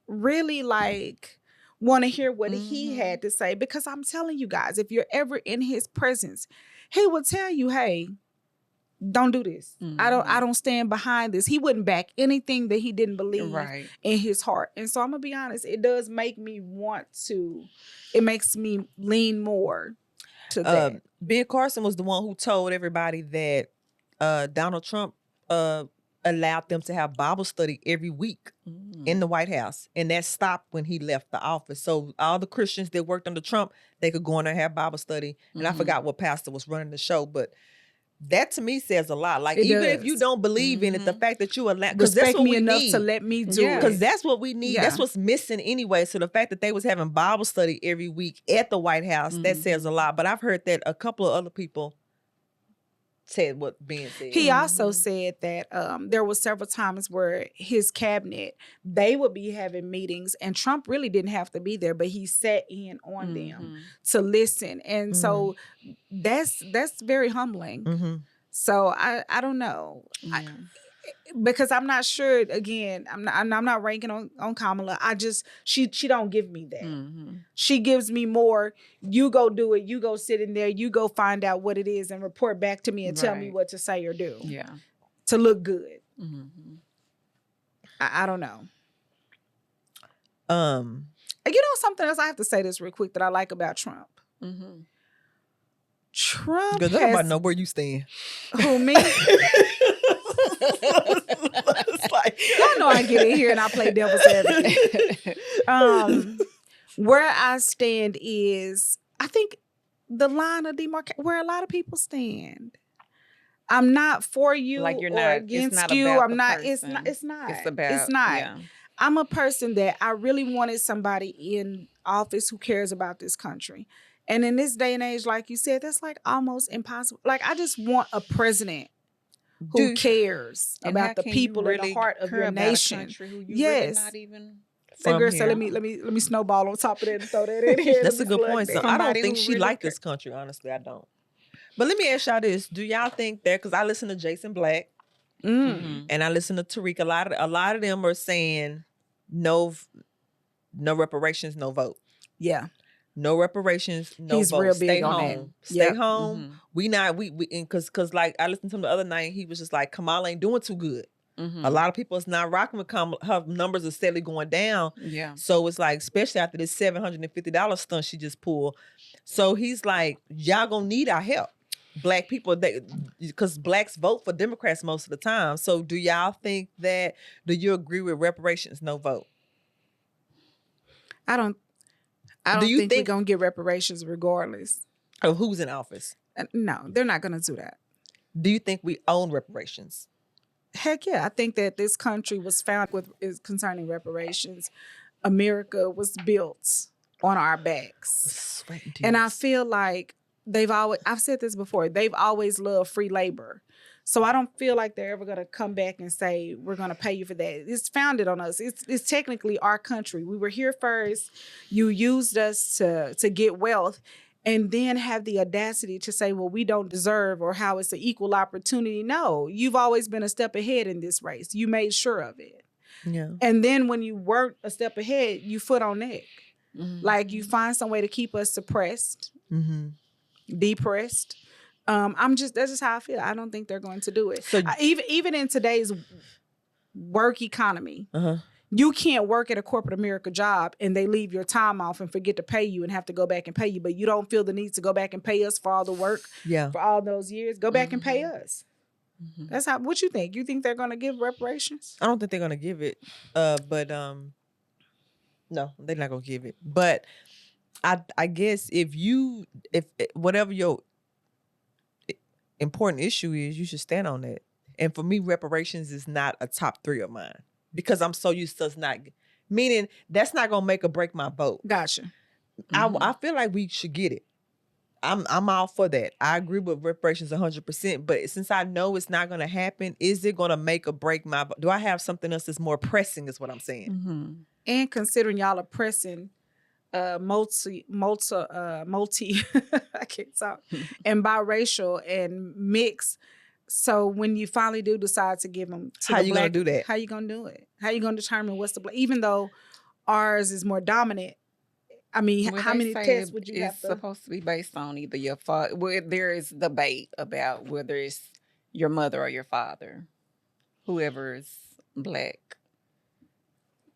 really like want to hear what he had to say, because I'm telling you guys, if you're ever in his presence, he will tell you, hey, don't do this. I don't stand behind this. He wouldn't back anything that he didn't believe in his heart. And so I'm gonna be honest, it does make me it makes me lean more to that. Ben Carson was the one who told everybody that Donald Trump allowed them to have Bible study every week in the White House. And that stopped when he left the office. So all the Christians that worked under Trump, they could go in there and have Bible study. And I forgot what pastor was running the show, but that to me says a lot. Like, even if you don't believe in it, the fact that you allow, because that's what we need. To let me do it. Because that's what we need. That's what's missing anyway. So the fact that they was having Bible study every week at the White House, that says a lot. But I've heard that a couple of other people said what Ben said. He also said that there were several times where his cabinet, they would be having meetings and Trump really didn't have to be there, but he sat in on them to listen. And so that's very humbling. So I don't know. Because I'm not sure, again, I'm not ranking on Kamala. She don't give me that. She gives me more, you go do it, you go sit in there, you go find out what it is and report back to me and tell me what to say or do. Yeah. To look good. I don't know. You know something else, I have to say this real quick that I like about Trump. Trump because nobody know where you stand. Who, me? Y'all know I get in here and I play devil's advocate. Where I stand is, I think, the line of demarcation where a lot of people stand. I'm not for you, like you're not against you. I'm not. Person. It's not. It's not. Yeah. I'm a person that I really wanted somebody in office who cares about this country. And in this day and age, like you said, that's like almost impossible. Like, I just want a president who cares about the people in the heart of your nation. Yes. Really not even so let me snowball on top of that and throw that in here. That's a good point. So I don't think she liked this country. Honestly, I don't. But let me ask y'all this: do y'all think that? Because I listen to Jason Black and I listen to Tariq. A lot of them are saying no reparations, no vote. Yeah. No reparations, no He's vote. Real big Stay on home. That. Stay home. We because like I listened to him the other night. He was just like, Kamala ain't doing too good. A lot of people is not rocking with Kamala. Her numbers are steadily going down. Yeah. So it's like, especially after this $750 stunt she just pulled. So he's like, y'all gonna need our help. Black people, because blacks vote for Democrats most of the time. So do y'all think that? Do you agree with reparations, no vote? I don't think we're going to get reparations regardless of who's in office. No, they're not going to do that. Do you think we own reparations? Heck yeah. I think that this country was founded concerning reparations. America was built on our backs. And I feel like I've said this before, they've always loved free labor. So I don't feel like they're ever going to come back and say, we're going to pay you for that. It's founded on us. It's technically our country. We were here first. You used us to get wealth and then have the audacity to say, well, we don't deserve, or how it's an equal opportunity. No, you've always been a step ahead in this race. You made sure of it. Yeah. And then when you weren't a step ahead, you foot on neck. Like, you find some way to keep us suppressed, depressed. That's just how I feel. I don't think they're going to do it. So, even in today's work economy, you can't work at a corporate America job and they leave your time off and forget to pay you and have to go back and pay you. But you don't feel the need to go back and pay us for all the work for all those years. Go back and pay us. That's how. What you think? You think they're going to give reparations? I don't think they're going to give it. But no, they're not going to give it. But I guess if whatever your important issue is, you should stand on that. And for me, reparations is not a top 3 of mine because I'm so used to us not, meaning that's not gonna make or break my vote. Gotcha. I feel like we should get it. I'm all for that. I agree with reparations 100%. But since I know it's not gonna happen, is it gonna make or break my vote? Do I have something else that's more pressing? Is what I'm saying. And considering y'all are pressing multi I can't talk, and biracial and mixed So when you finally do decide to give them to How the you black, gonna do that? How you gonna do it? How you gonna determine what's the black? Even though ours is more dominant. I mean, Well, how they many say tests would you it's have to? supposed to be based on either your father. Well, there is debate about whether it's your mother or your father, whoever is black,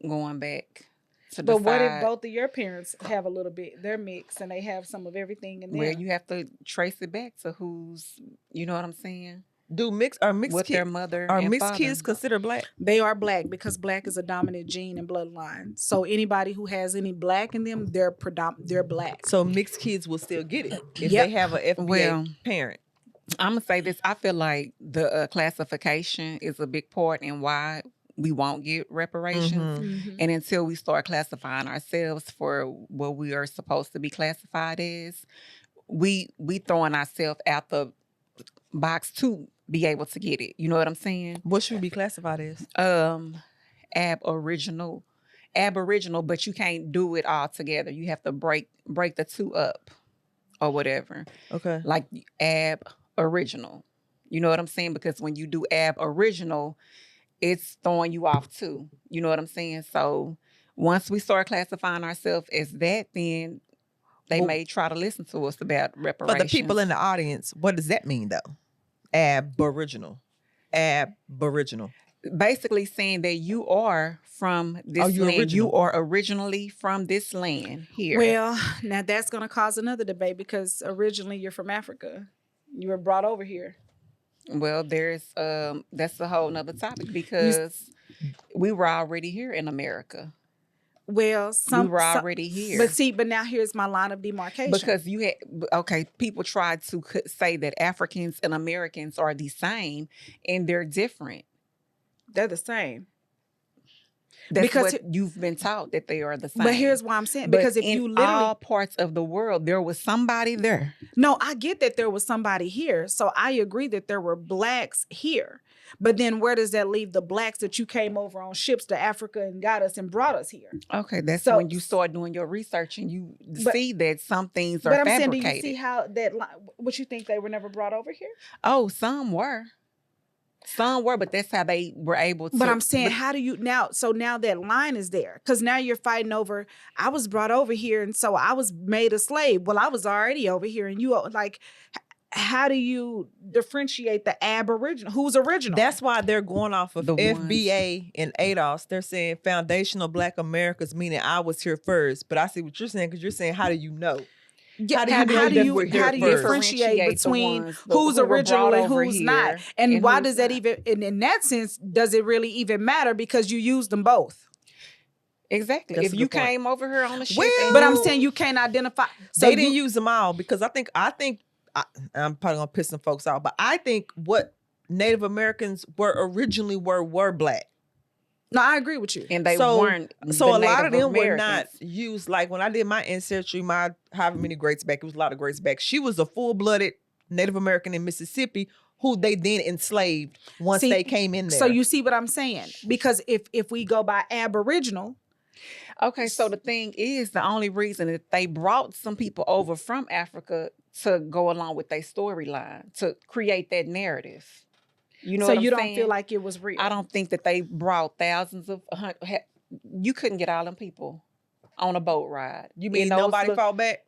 going back to But what if decide. both of your parents have a little bit? They're mixed and they have some of everything in Well, them. you have to trace it back to who's, you know what I'm saying? Do mixed What their kids mother are and mixed father. kids considered black? They are black because black is a dominant gene and bloodline. So anybody who has any black in them, they're black. So mixed kids will still get it if Yep. they have a FBA Well, parent. I'm gonna say this. I feel like the classification is a big part in why we won't get reparations. Mhm. And until we start classifying ourselves for what we are supposed to be classified as, we throwing ourselves out the box to be able to get it. You know what I'm saying? What should we be classified as? Aboriginal, but you can't do it all together. You have to break the two up or whatever. Okay. Like aboriginal. You know what I'm saying? Because when you do aboriginal, it's throwing you off too. You know what I'm saying? So once we start classifying ourselves as that, then they Well, may try to listen to us about For reparations. the people in the audience, what does that mean though? Aboriginal. Basically saying that you are from this you land. original? You are originally from this land here. Well, now that's going to cause another debate because originally you're from Africa. You were brought over here. Well, there's that's a whole nother topic because we were already here in America. Well, We were already here. But now here's my line of demarcation. Because you had, people try to say that Africans and Americans are the same, and they're different. They're the same. That's Because what you've been taught, that they are the same. But here's why I'm saying, But because if in you literally all parts of the world, there was somebody there. No, I get that there was somebody here. So I agree that there were blacks here. But then where does that leave the blacks that you came over on ships to Africa and got us and brought us here? Okay, that's So- when you start doing your research and you see that some things are But I'm fabricated. saying, do you see how what you think they were never brought over here? Oh, some were. Some were, but that's how they were able to. But I'm saying, how do you now? So now that line is there because now you're fighting over. I was brought over here, and so I was made a slave. Well, I was already over here, and you like. How do you differentiate the aboriginal? Who's original? That's why they're going off of The FBA and ADOS. They're saying foundational Black Americans, meaning I was here first. But I see what you're saying because you're saying, how do you know? Yeah, How do you how know do that you we're here differentiate Differentiate the between ones who's who were original brought and over who's here not? And why who's does that not. even, and in that sense, does it really even matter because you use them both? Exactly. That's If a you good point. came over here on a ship, Well, and But I'm saying you can't identify. So They didn't use them all because I think I'm probably gonna piss some folks off, but I think what Native Americans were originally were Black. No, I agree with you. and they So- weren't. So the a lot of Native them were not Americans. used. Like when I did my ancestry, my however many greats back, it was a lot of greats back. She was a full-blooded Native American in Mississippi who they then enslaved once See, they came in there. So you see what I'm saying? Because if we go by aboriginal, Okay, so the thing is, the only reason that they brought some people over from Africa to go along with their storyline, to create that narrative. You know so what I'm you don't saying? feel like it was real. I don't think that they brought thousands of. You couldn't get all them people on a boat ride. You mean those nobody little- fought back?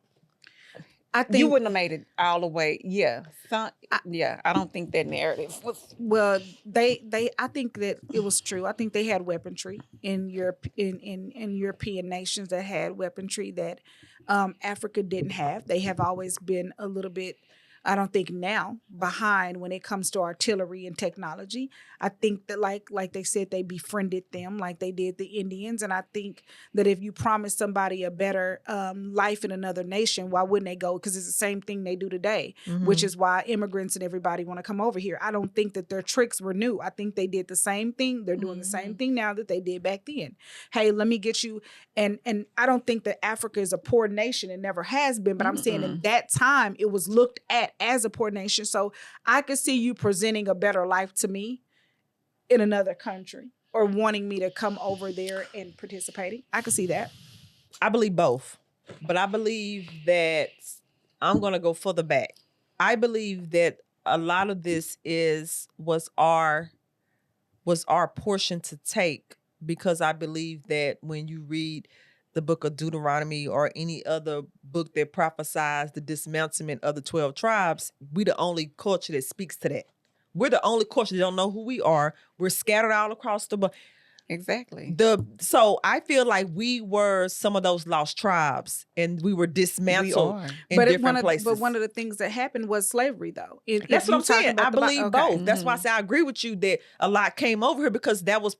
I think You wouldn't have made it all the way. Yeah, I don't think that narrative was. Well, I think that it was true. I think they had weaponry in Europe, in European nations that had weaponry that Africa didn't have. They have always been a little bit, I don't think now, behind when it comes to artillery and technology. I think that like they said, they befriended them like they did the Indians. And I think that if you promise somebody a better life in another nation, why wouldn't they go? Because it's the same thing they do today, which is why immigrants and everybody want to come over here. I don't think that their tricks were new. I think they did the same thing. They're doing the same thing now that they did back then. Hey, let me get you. And I don't think that Africa is a poor nation. It never has been. But I'm saying in that time, it was looked at as a poor nation. So I could see you presenting a better life to me in another country or wanting me to come over there and participating. I could see that. I believe both, but I believe that I'm going to go further back. I believe that a lot of this was our portion to take, because I believe that when you read the book of Deuteronomy or any other book that prophesies the dismantlement of the 12 tribes, we the only culture that speaks to that. We're the only culture that don't know who we are. We're scattered all across the Exactly. So I feel like we were some of those lost tribes, and we were dismantled in different places. But one of the things that happened was slavery, though. That's what I'm saying. I believe both. That's why I say I agree with you that a lot came over here, because that was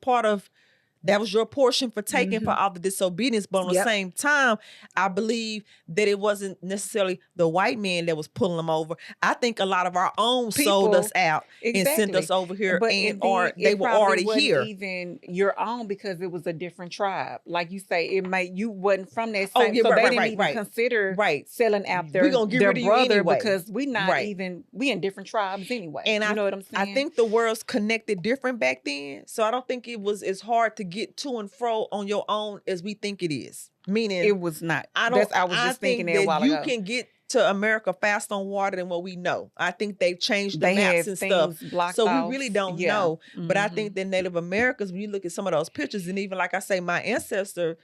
your portion for taking for all the disobedience. But on the same time, I believe that it wasn't necessarily the white man that was pulling them over. I think a lot of our own sold us out and sent us over here, or they were already here. Even your own, because it was a different tribe. Like you say, you wasn't from that same. So they didn't even consider selling out their brother, because we not even, we in different tribes anyway. And you know what I'm saying? I think the world's connected different back then. So I don't think it was as hard to get to and fro on your own as we think it is. Meaning it was not. I was just thinking that a while ago. You ago. can get to America fast on water than what we know. I think they've changed the maps and stuff. So we really don't know. But I think that Native Americans, when you look at some of those pictures, and even like I say, my ancestor,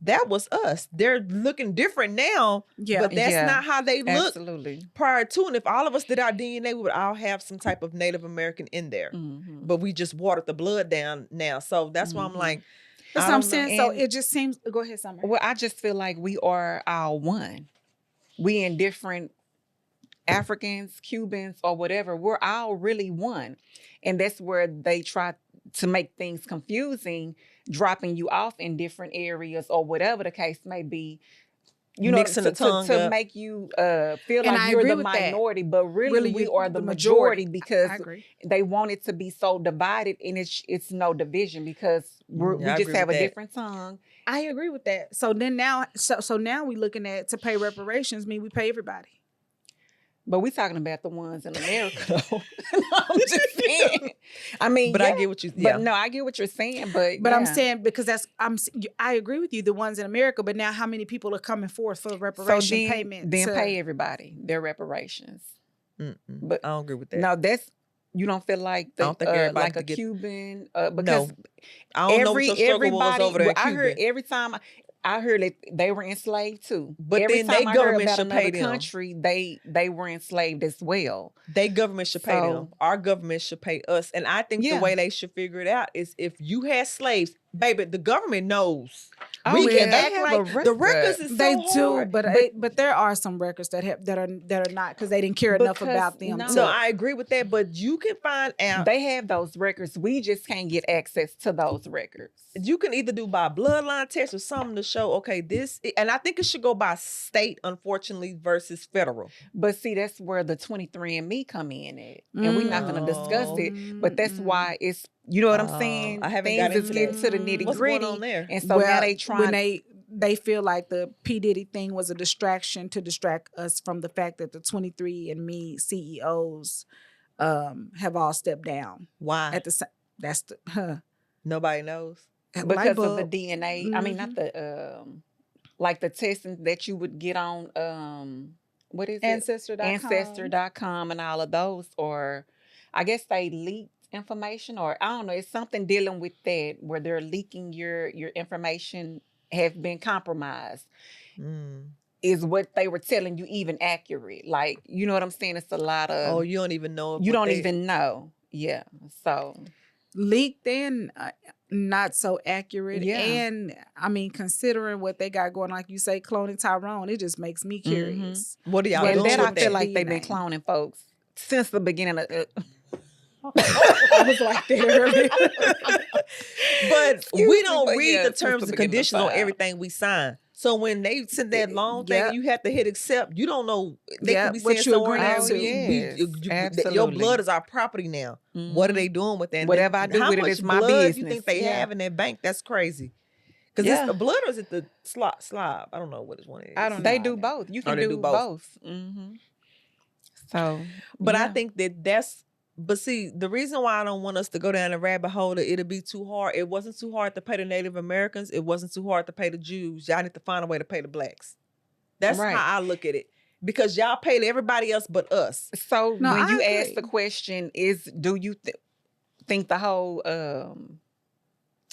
that was us. They're looking different now, but that's not how they looked prior to. And if all of us did our DNA, we would all have some type of Native American in there. But we just watered the blood down now. So that's why I'm like, that's what I'm saying. So it just seems, go ahead, Summer. Well, I just feel like we are all one. We in different Africans, Cubans, or whatever. We're all really one. And that's where they try to make things confusing, dropping you off in different areas or whatever the case may be. You know, to make you feel like you're the minority, but really we are the majority, because they want it to be so divided, and it's no division, because we just have a different tongue. I agree with that. So then now we're looking at, to pay reparations, mean we pay everybody. But we're talking about the ones in America, though. I'm just saying. I mean, but I get what you. But no, I get what you're saying. But I'm saying, because I agree with you. The ones in America, but now how many people are coming forth for reparation payment? Then pay everybody their reparations. But I don't agree with that. No, you don't feel like I don't think everybody like a Cuban, because no. I don't know what your struggle was over there. I heard every time. I heard that they were enslaved too. But every then time they government should pay them. Country, they were enslaved as well. They government should pay them. Our government should pay us. And I think the way they should figure it out is, if you had slaves, baby, the government knows. We can act like the records is so hard. But there are some records that are not, because they didn't care enough about them. No, I agree with that. But you can find out they have those records. We just can't get access to those records. You can either do by bloodline test or something to show, okay, this, and I think it should go by state, unfortunately, versus federal. But see, that's where the 23andMe come in at, and we're not going to discuss it. But that's why it's. You know what I'm saying? I haven't Things is getting to the nitty What's gritty, going on there? And so now they trying. When they feel like the P. Diddy thing was a distraction to distract us from the fact that the 23andMe CEOs have all stepped down. Why? Nobody knows. Because of the DNA. I mean, not the like the testing that you would get on what is it? Ancestor.com and all of those, or I guess they leaked information, or I don't know, it's something dealing with that, where they're leaking your information have been compromised. Is what they were telling you even accurate? Like, you know what I'm saying? It's a lot of you don't even know. You don't even know. Yeah. So leaked in, not so accurate. Yeah. And I mean, considering what they got going, like you say, cloning Tyrone, it just makes me curious. What are y'all doing with that? I feel like they've been cloning folks since the beginning of I was like that earlier. But we don't read the terms and conditions on everything we sign. So when they send that long thing, you have to hit accept. You don't know. They could be saying somewhere else. Your blood is our property now. What are they doing with that? Whatever I do with it is my business. You think they have in that bank? That's crazy. Because it's the blood, or is it the slob? I don't know what one is. I don't know. They do both. You can do both. So, but I think that's. But see, the reason why I don't want us to go down the rabbit hole that it'll be too hard. It wasn't too hard to pay the Native Americans. It wasn't too hard to pay the Jews. Y'all need to find a way to pay the blacks. That's how I look at it. because y'all paid everybody else but us. So No, when I you agree. ask the question, do you think the whole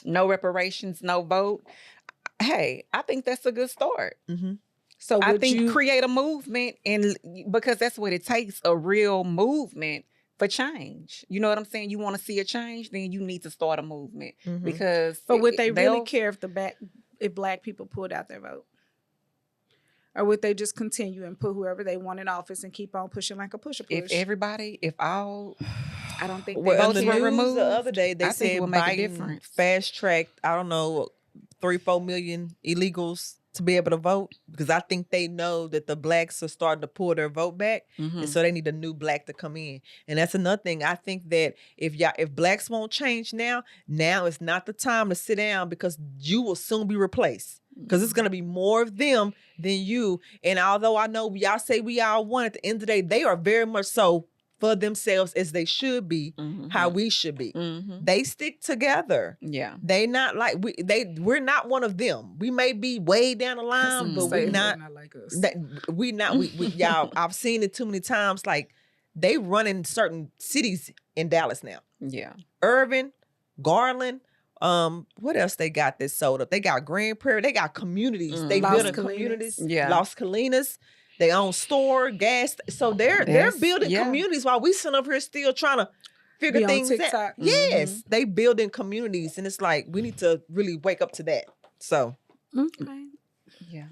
no reparations, no vote? Hey, I think that's a good start. Mm-hmm. So I would think you create a movement, and because that's what it takes, a real movement for change. You know what I'm saying? You want to see a change, then you need to start a movement Mm-hmm. because. But would they really they'll- care if black people pulled out their vote? Or would they just continue and put whoever they want in office and keep on pushing like a pusher push? If all I don't think Well, votes in the were news removed, the other day, they I think it said would make a Biden difference. fast tracked, I don't know, 3-4 million illegals to be able to vote, because I think they know that the blacks are starting to pull their vote back, and so they need a new black to come in. And that's another thing. I think that if blacks won't change now is not the time to sit down, because you will soon be replaced. Because it's going to be more of them than you. And although I know y'all say we all one, at the end of the day, they are very much so for themselves, as they should be, how we should be. They stick together. Yeah. They not like we're not one of them. We may be way down the line, but we're not like us. we y'all, I've seen it too many times. Like, they run in certain cities in Dallas now. Yeah. Irvin, Garland, what else they got that's sold up? They got Grand Prairie, they got communities. They Las building Colinas. communities. Yeah. Las Colinas. They own store, gas. So they're building communities while we sit up here still trying to figure Be on things out. TikTok. Yes, they building communities, and it's like we need to really wake up to that. So, Okay. Yeah.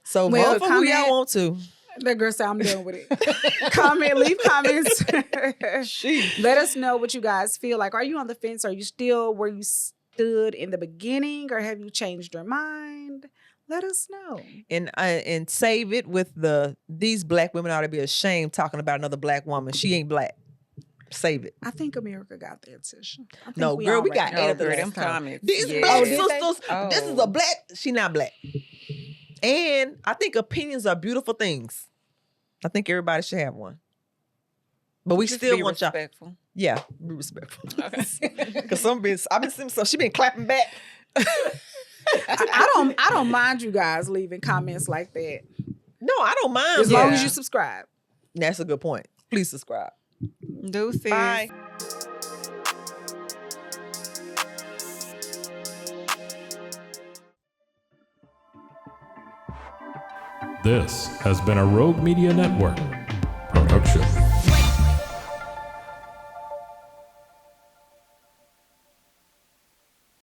so Well, vote for who y'all comment- want to. That girl said, I'm done with it. Leave comments. Let us know what you guys feel like. Are you on the fence? Are you still where you stood in the beginning, or have you changed your mind? Let us know. And save it with these black women ought to be ashamed talking about another black woman. She ain't black. Save it. I think America got that, Tisha. I think No, girl, all we got recognize edited girl, last them time. comments. These Yeah. black Oh, did they? sisters, this is a black, she not black. And I think opinions are beautiful things. I think everybody should have one. But we Just still be want y'all. respectful. Yeah, be respectful. Okay. Because I've been seeing some, she been clapping back. I don't mind you guys leaving comments like that. No, I don't mind. As long as Yeah. you subscribe. That's a good point. Please subscribe. Deuces. Bye. This has been a Rogue Media Network